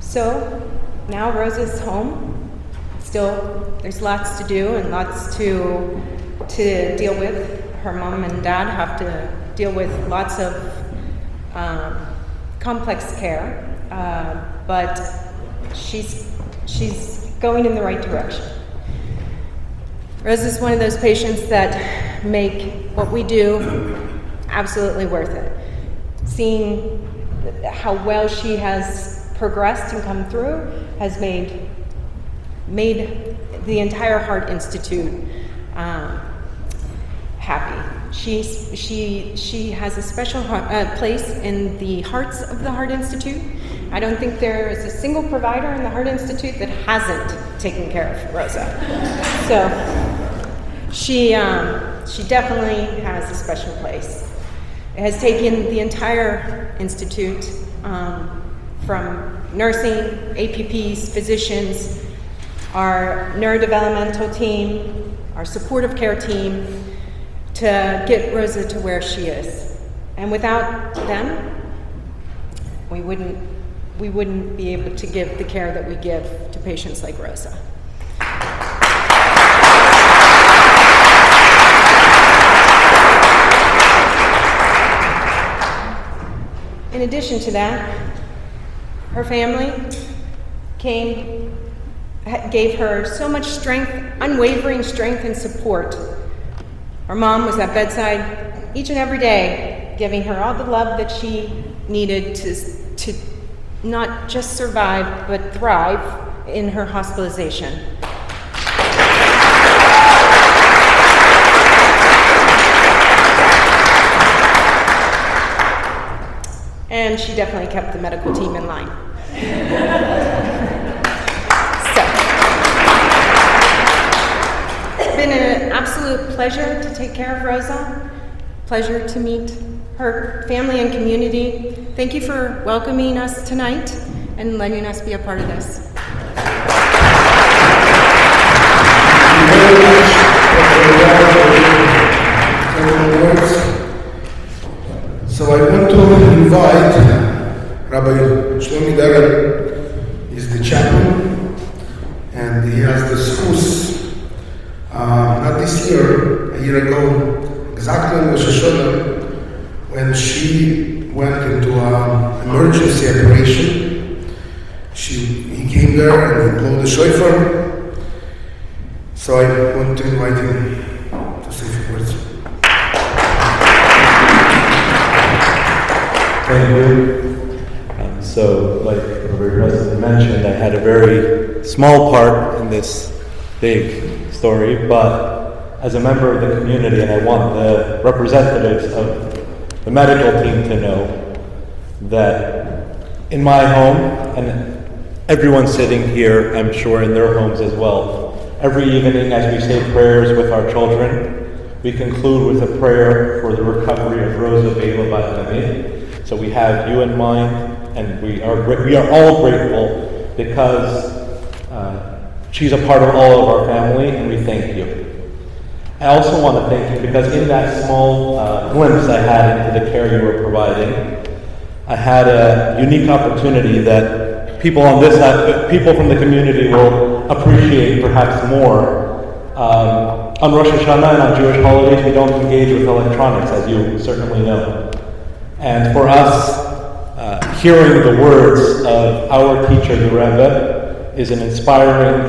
So now Rosa's home. Still, there's lots to do and lots to deal with. Her mom and dad have to deal with lots of complex care, but she's going in the right direction. Rosa's one of those patients that make what we do absolutely worth it. Seeing how well she has progressed and come through has made the entire Heart Institute happy. She has a special place in the hearts of the Heart Institute. I don't think there is a single provider in the Heart Institute that hasn't taken care of Rosa. So she definitely has a special place. It has taken the entire institute, from nursing, APPs, physicians, our neurodevelopmental team, our supportive care team, to get Rosa to where she is. And without them, we wouldn't be able to give the care that we give to patients like Rosa. In addition to that, her family gave her so much strength, unwavering strength and support. Her mom was at bedside each and every day, giving her all the love that she needed to not just survive, but thrive in her hospitalization. And she definitely kept the medical team in line. It's been an absolute pleasure to take care of Rosa, pleasure to meet her family and community. Thank you for welcoming us tonight and letting us be a part of this. So I want to invite Rabbi Tzvi is the chaplain, and he has the Lizchus. Not this year, a year ago, exactly on Rosh Hashanah, when she went into an emergency operation. He came there and he blew the shofar. So I want to invite him to say a few words. Thank you. So, like Rabbi Tzvi mentioned, I had a very small part in this big story, but as a member of the community, and I want the representatives of the medical team to know that in my home, and everyone sitting here, I'm sure in their homes as well, every evening as we say prayers with our children, we conclude with a prayer for the recovery of Rosa Baila bas Yamit. So we have you in mind, and we are all grateful because she's a part of all of our family, and we thank you. I also want to thank you because in that small glimpse I had into the care you were providing, I had a unique opportunity that people on this side, people from the community will appreciate perhaps more. On Rosh Hashanah and on Jewish holidays, we don't engage with electronics, as you certainly know. And for us, hearing the words of our teacher, the Rebbe, is an inspiring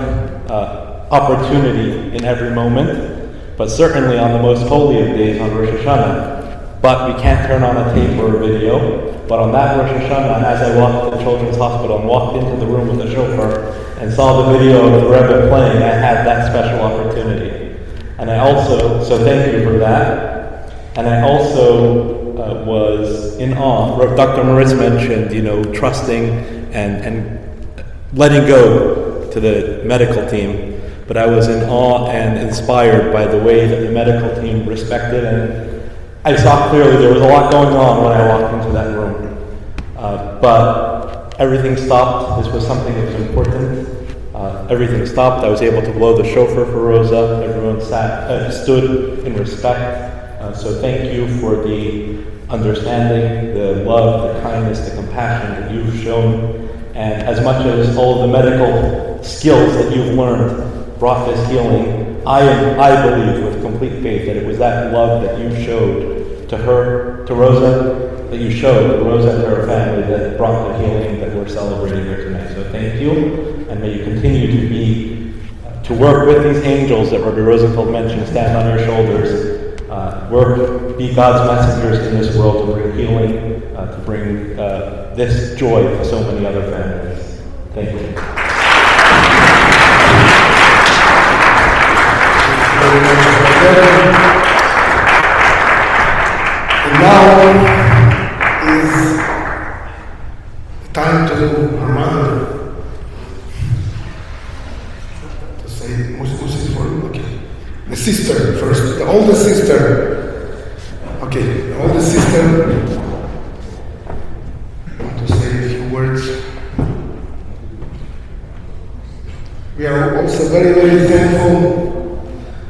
opportunity in every moment, but certainly on the most holy of days, on Rosh Hashanah. But we can't turn on a tape or a video. But on that Rosh Hashanah, as I walked to the Children's Hospital and walked into the room with the shofar and saw the video of the Rebbe playing, I had that special opportunity. And I also, so thank you for that. And I also was in awe. Dr. Moritz mentioned, trusting and letting go to the medical team. But I was in awe and inspired by the way that the medical team respected, and I saw clearly there was a lot going on when I walked into that room. But everything stopped. This was something that was important. Everything stopped. I was able to blow the shofar for Rosa. Everyone stood in respect. So thank you for the understanding, the love, the kindness, the compassion that you've shown And as much as all of the medical skills that you've learned brought this healing, I believe with complete faith that it was that love that you showed to her, to Rosa, that you showed to Rosa and her family that brought the healing that we're celebrating here tonight. So thank you, and may you continue to work with these angels that Rabbi Rosenfeld mentioned, stand on your shoulders, be God's messengers in this world to bring healing, to bring this joy to so many other families. Thank you. And now is time to her mother to say, who's it for? Okay. The sister first, the oldest sister. Okay, the oldest sister. I want to say a few words. We are also very, very thankful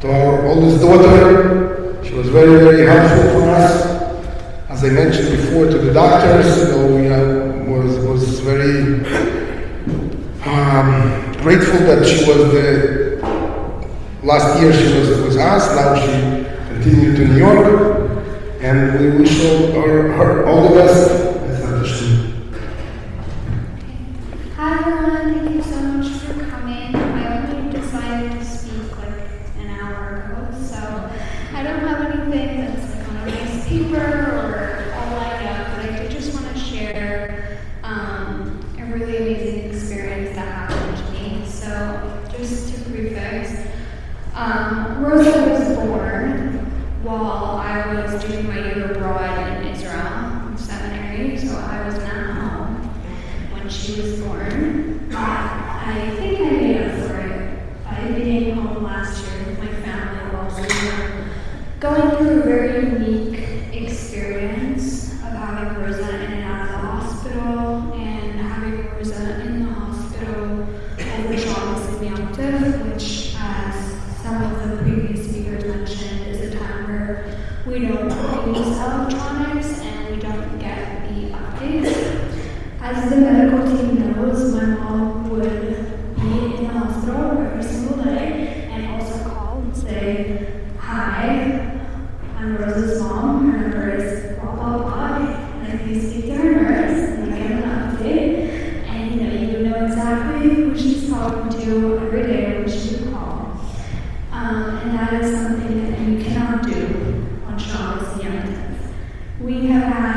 to our oldest daughter. She was very, very helpful for us. As I mentioned before, to the doctors, was very grateful that she was last year she was with us. Now she continued to New York, and we wish her all the best. Hi everyone, thank you so much for coming. I only decided to speak like an hour ago, so I don't have anything that's like on a nice paper or all lined up, but I did just want to share a really amazing experience that happened to me. So just to prefix, Rosa was born while I was doing my year abroad in Israel, seminary, so I was not home when she was born. I think I made up for it by being home last year with my family while we were going through a very unique experience of having Rosa in and out of the hospital and having Rosa in the hospital over Shabbos and Yom Tov, which, as some of the previous speakers mentioned, is a time where we don't use electronics and we don't get the updates. As the medical team knows, my mom would be in the hospital every single day and also call and say, "Hi, I'm Rosa's mom. Her number is blah, blah, blah. And if you speak to her nurse and you get an update, and you would know exactly who she's talking to every day when she would call." And that is something that you cannot do on Shabbos and Yom Tov. We have had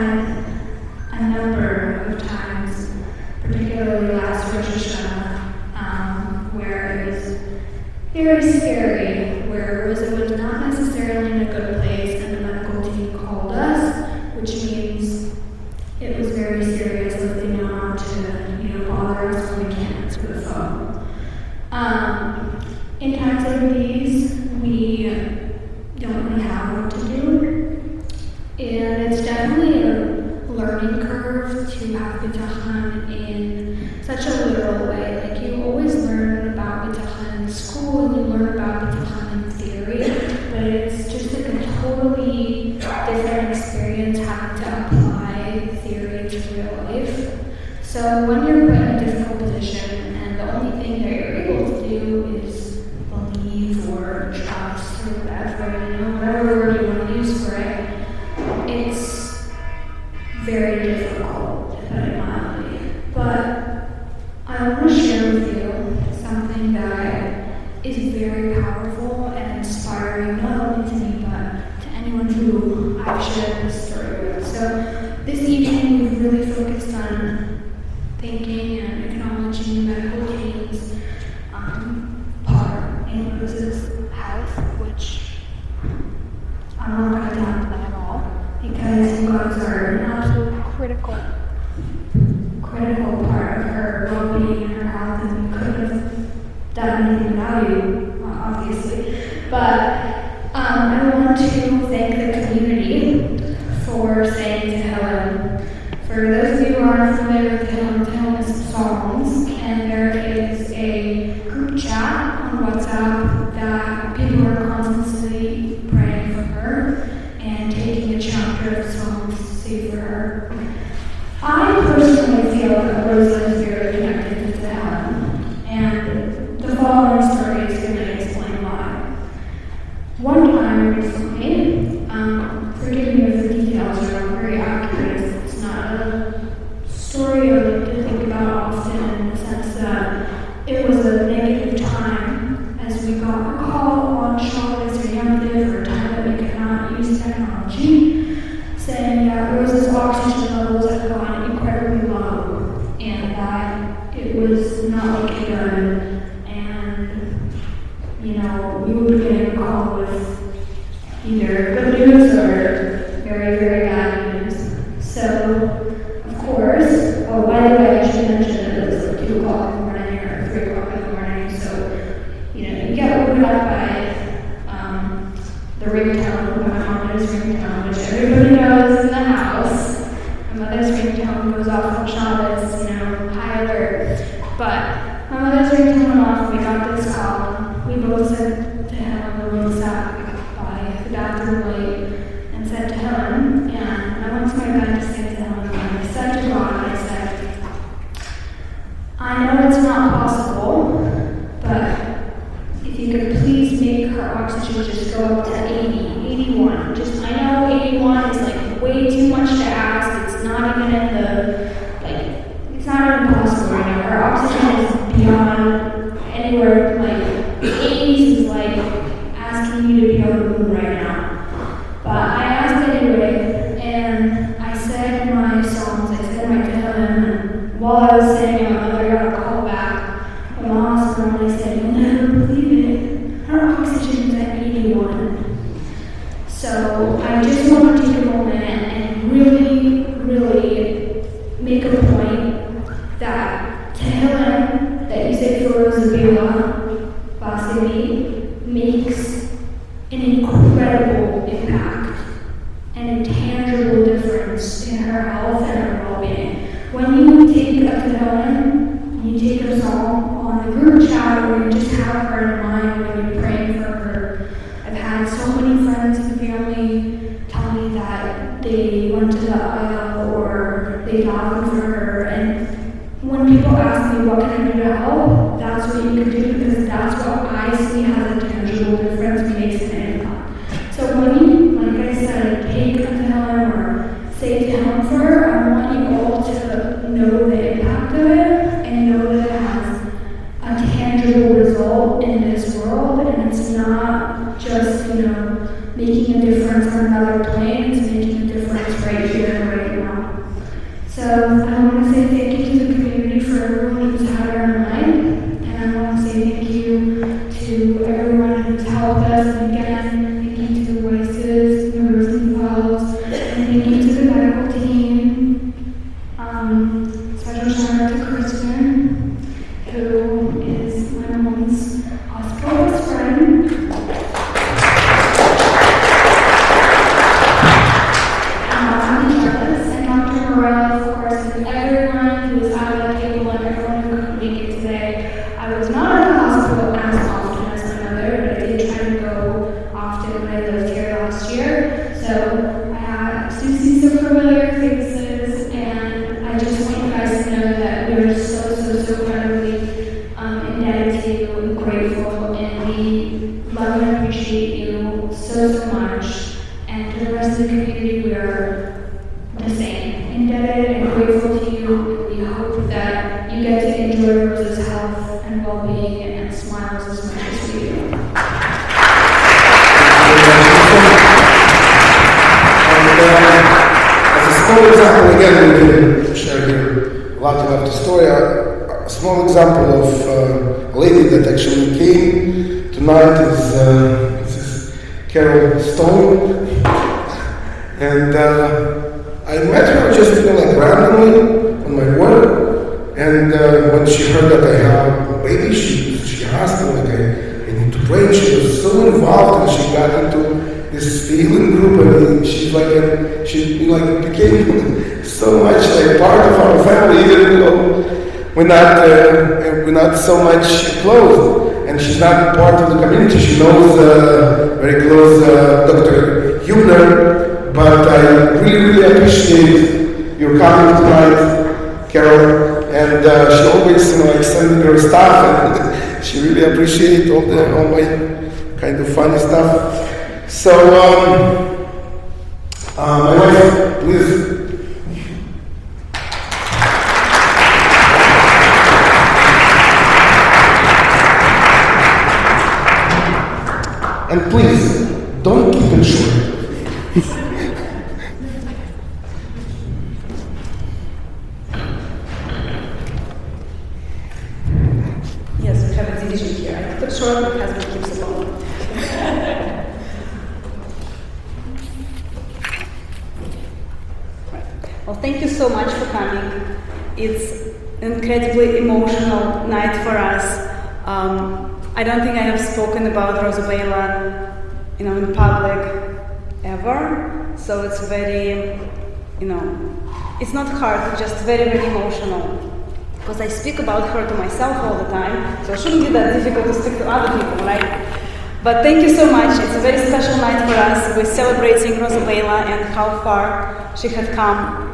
a number of times, particularly last Rosh Hashanah, where it was very scary, where Rosa was not necessarily in a good place and the medical team called us, which means it was very serious that they know not to bother us when we can't answer the phone. In times like these, we don't really have what to do, and it's definitely a learning curve to have bitachon in such a literal way. Like, you always learn about bitachon in school and you learn about bitachon in theory, but it's just like a totally different experience having to apply theory to real life. So when you're put in a difficult position and the only thing that you're able to do is believe or trust or whatever word you want to use for it, it's very difficult, to put it mildly. But I want to share with you something that is very powerful and inspiring, not only to me, but to anyone who I've shared this story with. So this evening, we've really focused on thanking and acknowledging the medical team's part in Rosa's health, which I'm not going to talk about at all, because you guys are an absolute critical part of her well-being and her health, and we couldn't have done anything without you, obviously. But I want to thank the community for saying Tehillim. For those of you who aren't familiar with Tehillim is songs, and there is a group chat on WhatsApp that people are constantly praying for her and taking a chapter of songs to say for her. I personally feel that Rosa is very about often in the sense that it was a negative time as we got a call on Shabbos or Yamit or a time that we could not use technology, saying that Rosa's oxygen levels had gone incredibly low and that it was not looking good. And, we would be getting a call with either good news or very, very bad news. So, of course, by the way, I should mention that it was like 2 o'clock in the morning or 3 o'clock in the morning, so, you get woken up by the ringtone, my mother's ringtone, which everybody knows in the house. My mother's ringtone goes off on Shabbos, high alert. But my mother's ringtone went off, we got this call. We both said to him, we both sat by the bathroom light and said to him, and I went to my bed to say to him, and I said to God, I said, I know it's not possible, but if you could please make her oxygen just go up to 80, 81. I know 81 is like way too much to ask. It's not even in the, it's not even possible right now. Her oxygen is beyond anywhere, 80s is like asking you to be on the moon right now. But I asked anyway, and I said my songs, I said my Tehillim, and while I was saying my mother got a call back from the hospital, and I said, you'll never believe it, her oxygen is at 81. So I just want to take a moment and really, really make a point that Tehillim that you say for Rosa Baila bas Yamit makes an incredible impact and a tangible difference in her health and her well-being. When you take a Tehillim, you take a song on the group chat, or you just have her in mind when you're praying for her. I've had so many friends and family tell me that they went to the aisle or they davened for her, and when people ask me what can I do to help, that's what you can do, because that's what I see has a tangible difference, makes an impact. So when you, like I said, take a Tehillim or say Tehillim for her, I want you all to know the impact of it and know that it has a tangible result in this world, and it's not just, making a difference on another plane, it's making a difference right here and right now. So I want to say thank you to the community for everyone who's had our mind, and I want to say thank you to everyone who's helped us, and again, thank you to the voices, members and fellows, and thank you to the medical team. Special shout out to Kristen, who is my mom's hospital best friend. And Dr. Morel, of course, and everyone who was out of the table and everyone who couldn't make it today. I was not at the hospital as often as my mother, but I did try to go often when I lived here last year. So I have see some familiar faces, and I just want you guys to know that we're so incredibly indebted to you and grateful, and we love and appreciate you so much. And to the rest of the community, we are the same, indebted and grateful to you. We hope that you get to enjoy Rosa's health and well-being and smiles as much as we do. As a small example, again, we can share here a lot about the story. A small example of a lady that actually came tonight is Mrs. Carol Stone, and I met her just randomly on my work, and when she heard that I have a baby, she asked me I need to pray. She was so involved, and she got into this healing group, and she became so much part of our family, even though we're not so much close, and she's not part of the community. She knows very close Dr. Hubner, but I really appreciate your coming tonight, Carol, and she always sending her stuff, and she really appreciates all my kind of funny stuff. So, my wife, please. And please, don't keep it short. Yes, we have a division here. I keep it short, my husband keeps it long. Right. Well, thank you so much for coming. It's an incredibly emotional night for us. I don't think I have spoken about Rosa Baila, in public ever. So it's very, it's not hard, just very, very emotional. Because I speak about her to myself all the time, so it shouldn't be that difficult to speak to other people, right? But thank you so much. It's a very special night for us. We're celebrating Rosa Baila and how far she had come.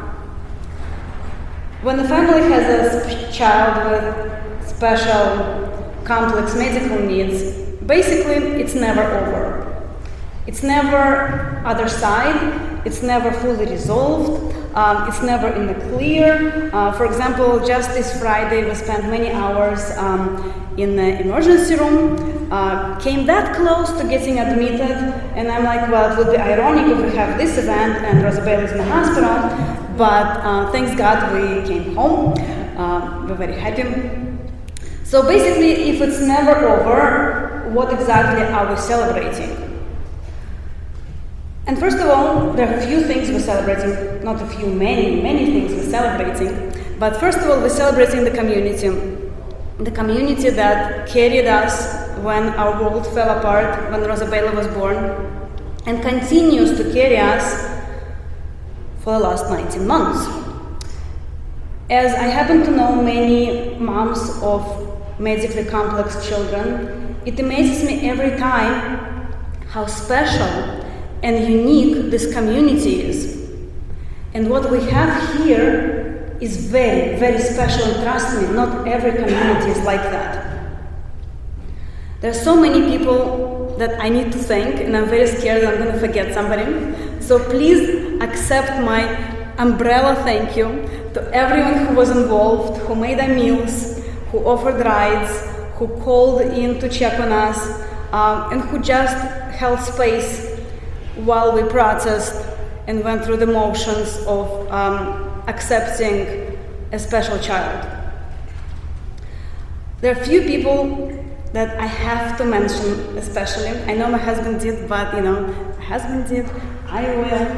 When a family has a child with special, complex medical needs, basically it's never over. It's never other side, it's never fully resolved, it's never in the clear. For example, just this Friday we spent many hours in the emergency room, came that close to getting admitted, and I'm like, well, it would be ironic if we have this event and Rosa Baila is in the hospital, but thanks God we came home. We're very happy. So basically, if it's never over, what exactly are we celebrating? And first of all, there are a few things we're celebrating, not a few, many things we're celebrating. But first of all, we're celebrating the community that carried us when our world fell apart, when Rosa Baila was born, and continues to carry us for the last 19 months. As I happen to know many moms of medically complex children, it amazes me every time how special and unique this community is. And what we have here is very, very special, and trust me, not every community is like that. There are so many people that I need to thank, and I'm very scared that I'm going to forget somebody. So please accept my umbrella thank you to everyone who was involved, who made our meals, who offered rides, who called in to check on us, and who just held space while we processed and went through the motions of accepting a special child. There are a few people that I have to mention especially. I know my husband did, but my husband did, I will.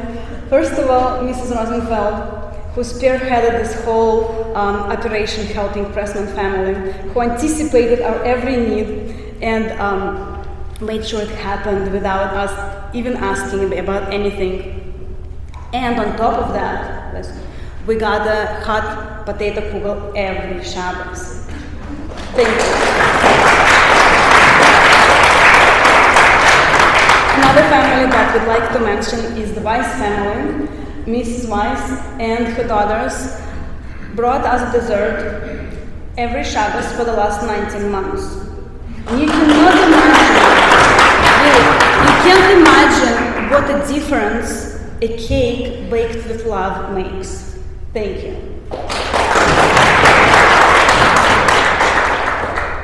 First of all, Mrs. Rosenfeld, who spearheaded this whole operation helping Pressman family, who anticipated our every need and made sure it happened without us even asking about anything. And on top of that, we got a hot potato kugel every Shabbos. Thank you. Another family that we'd like to mention is the Weiss family. Mrs. Weiss and her daughters brought us dessert every Shabbos for the last 19 months. And you cannot imagine what a difference a cake baked with love makes. Thank you.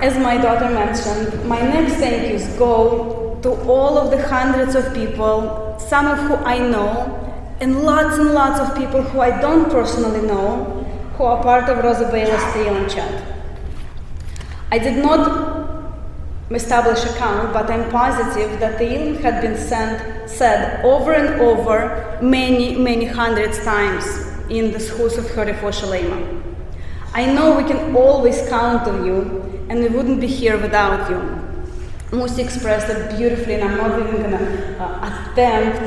As my daughter mentioned, my next thank yous go to all of the hundreds of people, some of who I know, and lots of people who I don't personally know, who are part of Rosa Baila's Tehillim chat. I did not establish a count, but I'm positive that Tehillim had been said over and over many hundreds times in the Lizchus of her refuah shalema. I know we can always count on you, and we wouldn't be here without you. Musi expressed it beautifully, and I'm not even going to attempt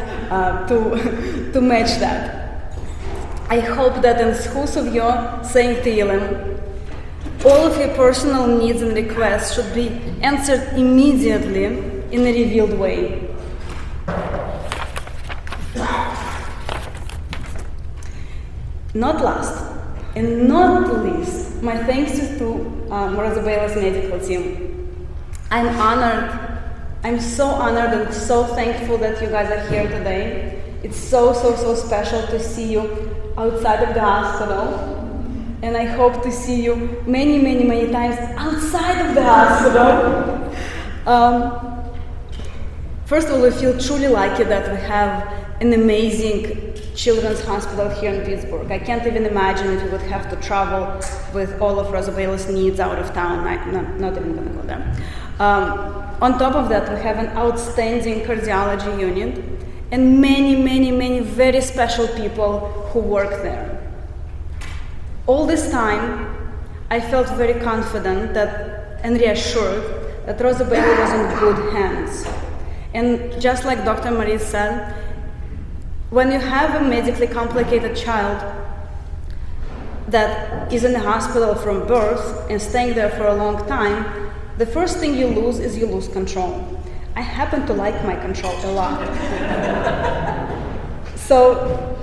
to match that. I hope that in Lizchus of your saying Tehillim, all of your personal needs and requests should be answered immediately in a revealed way. Not last, and not least, my thanks to Rosa Baila's medical team. I'm honored. I'm so honored and so thankful that you guys are here today. It's so special to see you outside of the hospital. And I hope to see you many times outside of the hospital. First of all, we feel truly lucky that we have an amazing children's hospital here in Pittsburgh. I can't even imagine if we would have to travel with all of Rosa Baila's needs out of town. Not even going to go there. On top of that, we have an outstanding cardiology unit and many very special people who work there. All this time, I felt very confident and reassured that Rosa Baila was in good hands. And just like Dr. Marie said, when you have a medically complicated child that is in the hospital from birth and staying there for a long time, the first thing you lose control. I happen to like my control a lot. So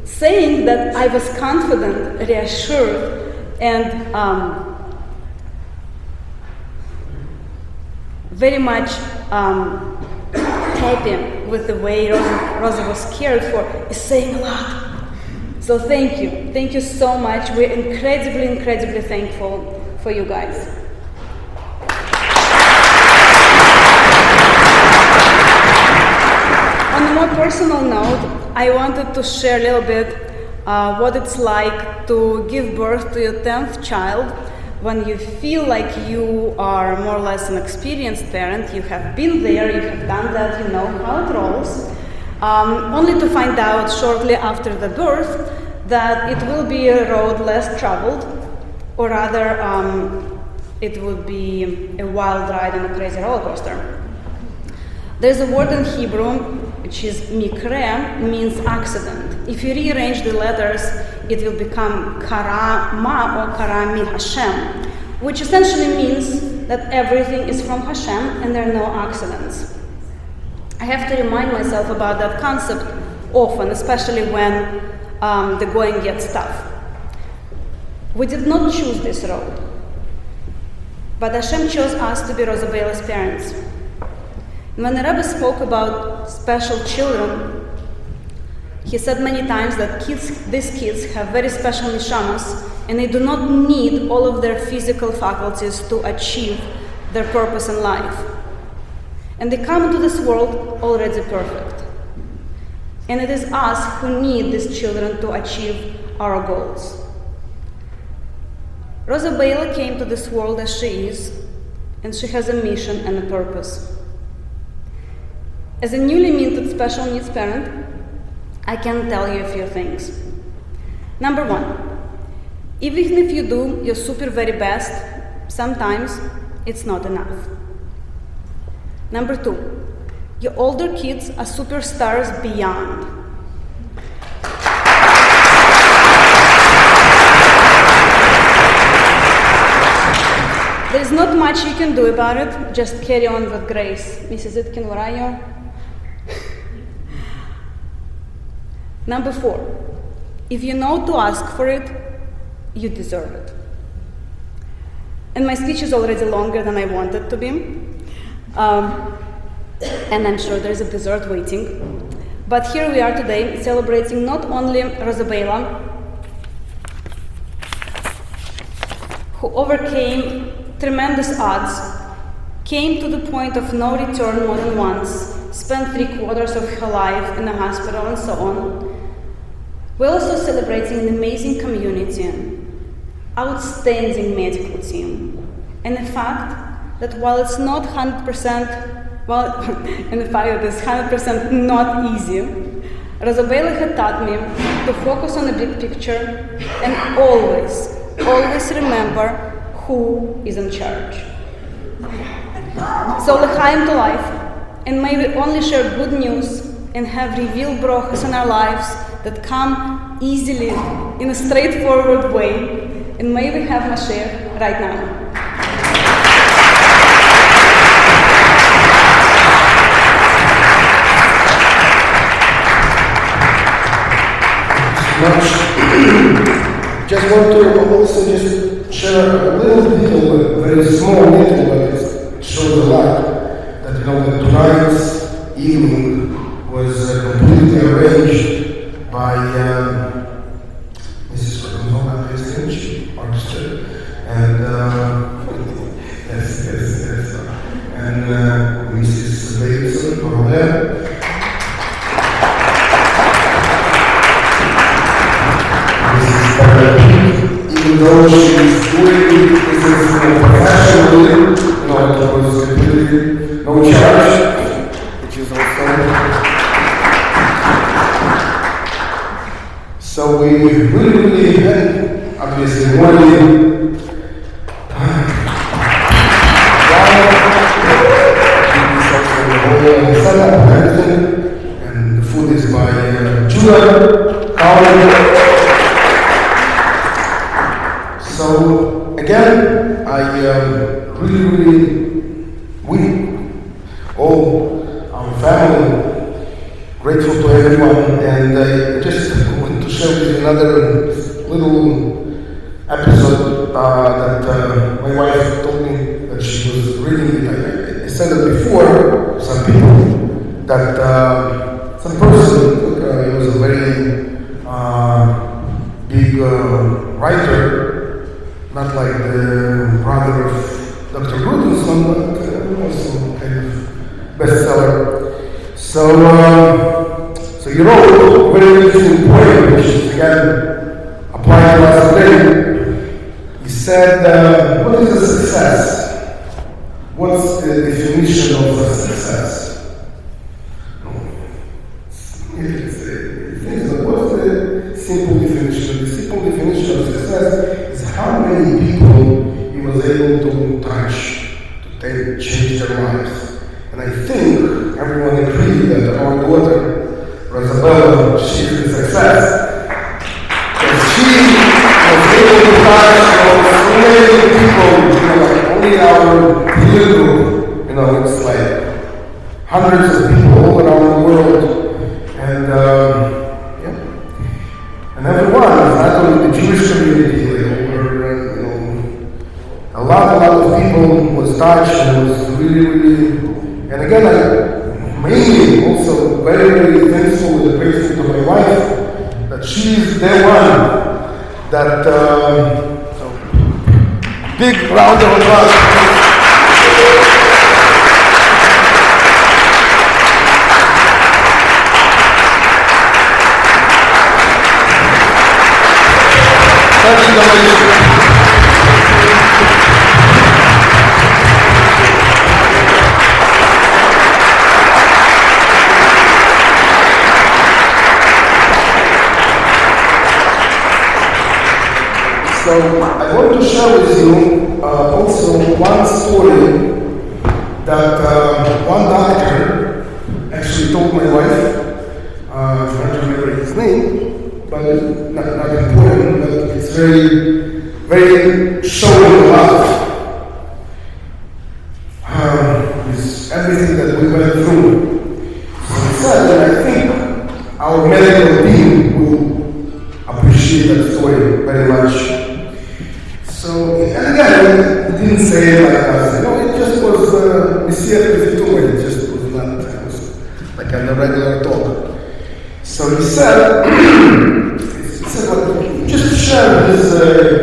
saying that I was confident, reassured, and very much happy with the way Rosa was cared for is saying a lot. So thank you so much. We're incredibly thankful for you guys. On a more personal note, I wanted to share a little bit what it's like to give birth to your 10th child when you feel like you are more or less an experienced parent. You have been there, you have done that, you know how it rolls, only to find out shortly after the birth that it will be a road less traveled, or rather it would be a wild ride on a crazy roller coaster. There's a word in Hebrew which is mikre, means accident. If you rearrange the letters, it will become kara ma or kara mi Hashem, which essentially means that everything is from Hashem and there are no accidents. I have to remind myself about that concept often, especially when the going gets tough. We did not choose this road, but Hashem chose us to be Rosa Baila's parents. And when the Rebbe spoke about special children, he said many times that these kids have very special neshamas, and they do not need all of their physical faculties to achieve their purpose in life. And they come into this world already perfect. And it is us who need these children to achieve our goals. Rosa Baila came to this world as she is, and she has a mission and a purpose. As a newly minted special needs parent, I can tell you a few things. Number one, even if you do your super very best, sometimes it's not enough. Number two, your older kids are superstars beyond. There's not much you can do about it, just carry on with grace. Mrs. Itkin, where are you? Number four, if you know to ask for it, you deserve it. And my speech is already longer than I want it to be. And I'm sure there's a dessert waiting. But here we are today celebrating not only Rosa Baila, who overcame tremendous odds, came to the point of no return more than once, spent 3/4 of her life in a hospital and so on. We're also celebrating an amazing community, outstanding medical team, and the fact that while it's not 100%, and the fact that it's 100% not easy, Rosa Baila had taught me to focus on the big picture and always remember who is in charge. So l'chaim to life, and may we only share good news and have revealed brachas in our lives that come easily in a straightforward way, and may we have Mashiach right now. Just want to also just share a little detail, a very small detail, but it shows a lot. That that tonight's evening was completely arranged by Mrs. Hoda'a orchestra, and yes, and Mrs. Davidson, though she's doing this professionally, it was completely no charge, which is also. So we really had, obviously, morning. And the food is by Judah. So again, I we all our family, grateful to everyone, and I just want to share with you another little episode that my wife told me that she was reading it. I said it before. Some people that some person he was a very big writer, not like the brother of Dr. Grudenson, but also kind of bestseller. So he wrote a very interesting poem, which is again applied to us today. He said, "What is a success? What's the definition of a success?" What's the simple definition? The simple definition of success is how many people he was able to touch, to change their lives. And I think everyone agreed that our daughter, Rosa Baila, she is a success. Because she was able to touch so many people, like only our peer group, it's like hundreds of people all around the world. And and everyone, not only the Jewish community, a lot of people was touched and was really, and again, I mainly also very thankful and grateful to my wife that she's the one that, so big round of applause. So I want to share with you also one story that one doctor actually told my wife. I don't remember his name, but not important, but it's very showing love. It's everything that we went through. So he said, and I think our medical team will appreciate that story very much. So, and again, he didn't say it like us, it just was, it just was not, it was like a regular talk. So he said, just to share his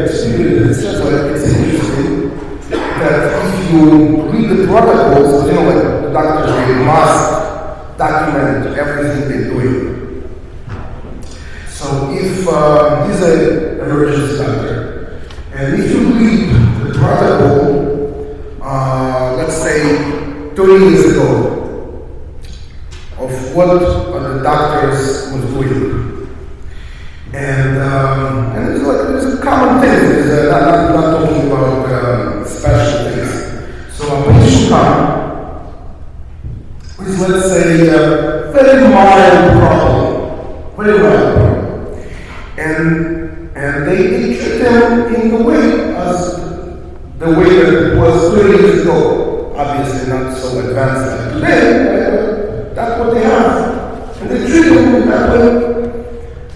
experience, just like it's interesting that if you read the protocols, like the doctors, they must document everything they're doing. So if he's an emergency doctor, and if you read the protocol, let's say 30 years ago, of what the doctors was doing, and it's a common thing. Not talking about special things. So a patient comes with, let's say, a very mild problem, and they treat them in the way as the way that it was 30 years ago. Obviously not so advanced like today, but that's what they have. And they treat them that way.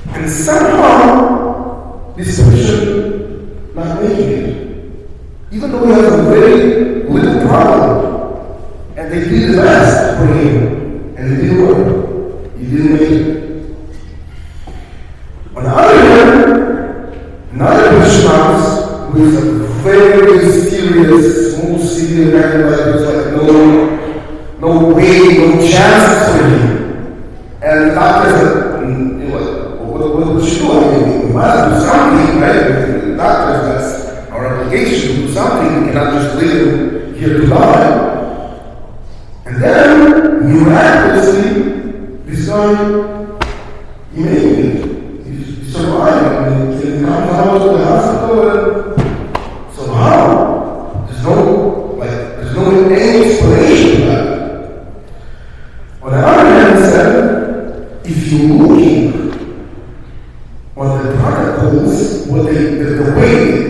And somehow, this patient not making it. Even though he has a very little problem, and they did the best for him, and it didn't work. He didn't make it. On the other hand, another patient comes with a very serious, small, severe medical, there's like no way, no chance for him. And the doctor said, what should we do? We must do something, right? The doctor's not not just living here to die. And then, miraculously, this guy, he made it. He survived. And he comes out of the hospital. And so how? There's no any explanation for that. On the other hand, he said, if you're looking on the protocols, the way,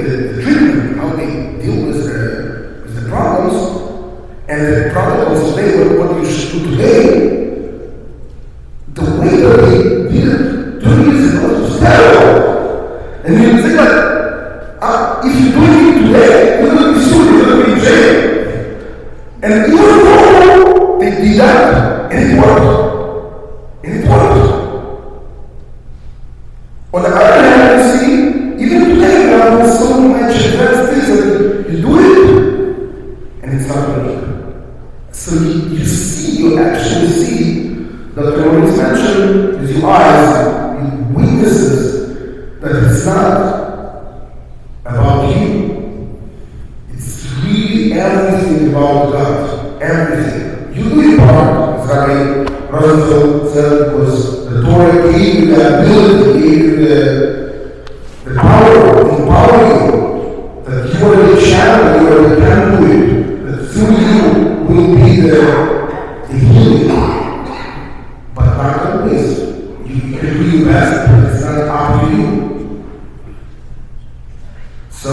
the treatment, how they deal with the problems, and the protocols today, what you should do today, the way that they did it 2 years ago was terrible. And you think that if you're doing it today, you're going to be sued, you're going to be in jail. And even though they did that, and it worked. And it worked. On the other hand, you see, even today, there are so much advanced things that you do it, and it's not working. So you actually see that when it's mentioned with your eyes, you witnesses that it's not about you. It's really everything about God. Everything. You do your part, as Rabbi Rosa said, was the Torah gave you the ability, gave you the power, empower you, that you are the channel, you are the conduit, that through you will be the healing. But not always. You can do your best, but it's not up to you. So,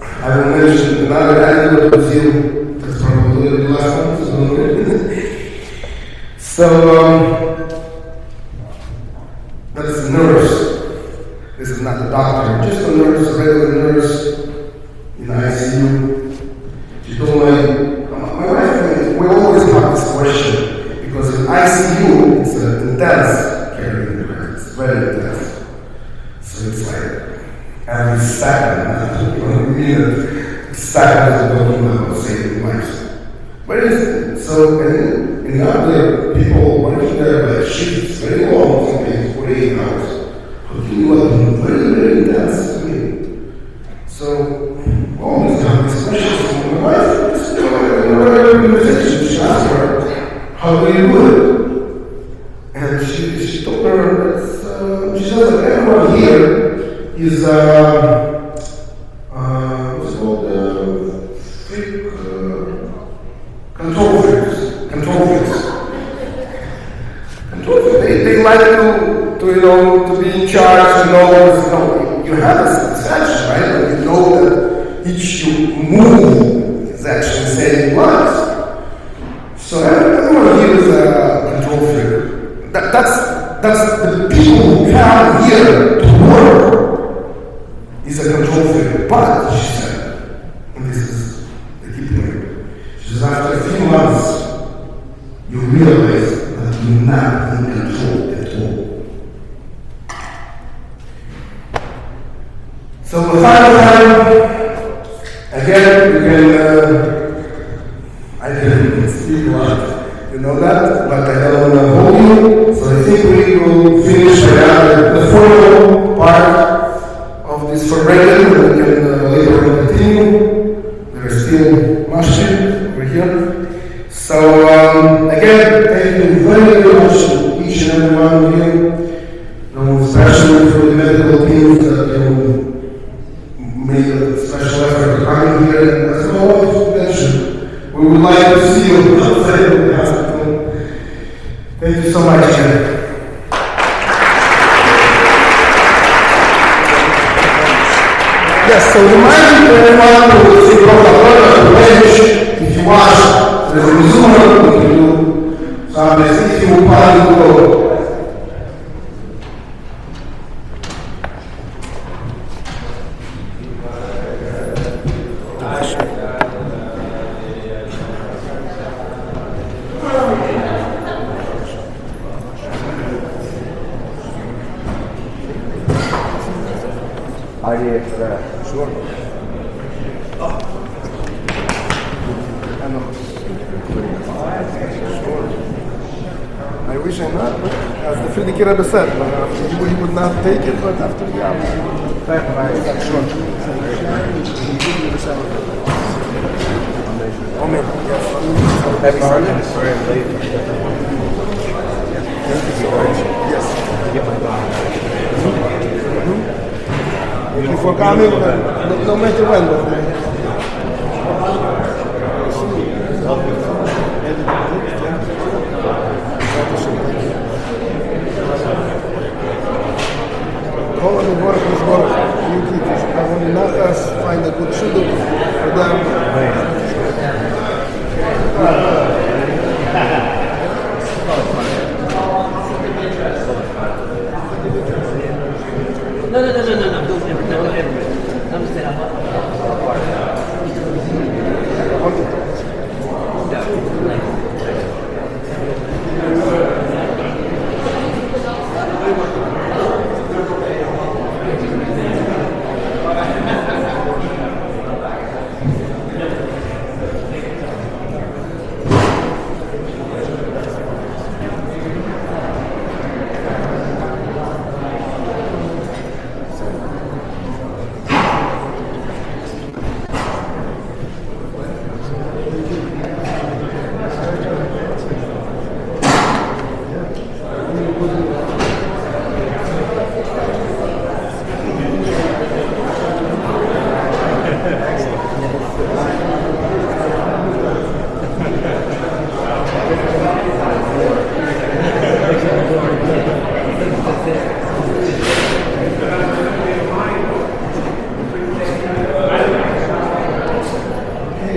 I will mention another anecdote with you. That's probably the last one. So, that's a nurse. This is not a doctor, just a nurse, a regular nurse in ICU. She told my wife and me, we always have this question because in ICU it's an intense caring unit. It's very intense. So it's like every second, one minute, seconds we're talking about saving lives. But so and other people working there by shifts, very long, sometimes 48 hours. How can you look very, very intense to me? So always have these questions from my wife. In a conversation, she asked her, how do you do it? And she told her that she says that everyone here is what's called control freaks. They like to be in charge, to know you have a satisfaction, right? When you know that each move is actually saving lives. So everyone here is a control freak. That's the people who come here to work is a control freak. But she said, and this is the key point, she says after a few months you realize that you're not in control at all. So the final time, again, I can speak a lot, you know that, but I don't want to hold you, so I think we will finish the formal part of this fundraising, and we can later on continue. There is still mashkin over here. So again, thank you very, very much to each and every one of you, especially for the medical teams that made a special effort to come here. And as I always mentioned, we would like to see you outside of the hospital. Thank you so much, Jen. Yes, so remind everyone to see Coca-Cola, to pledge, if you want, there's a resume we can do. So I'm going to see you plan to go. Sure. I wish I not, but as the Frierdiker Rebbe said, he would not take it, but after the hour. Sure. Happy Sunday. Sorry I'm late. Yes. Thank you for coming, no matter when, כל המבורך לסבור,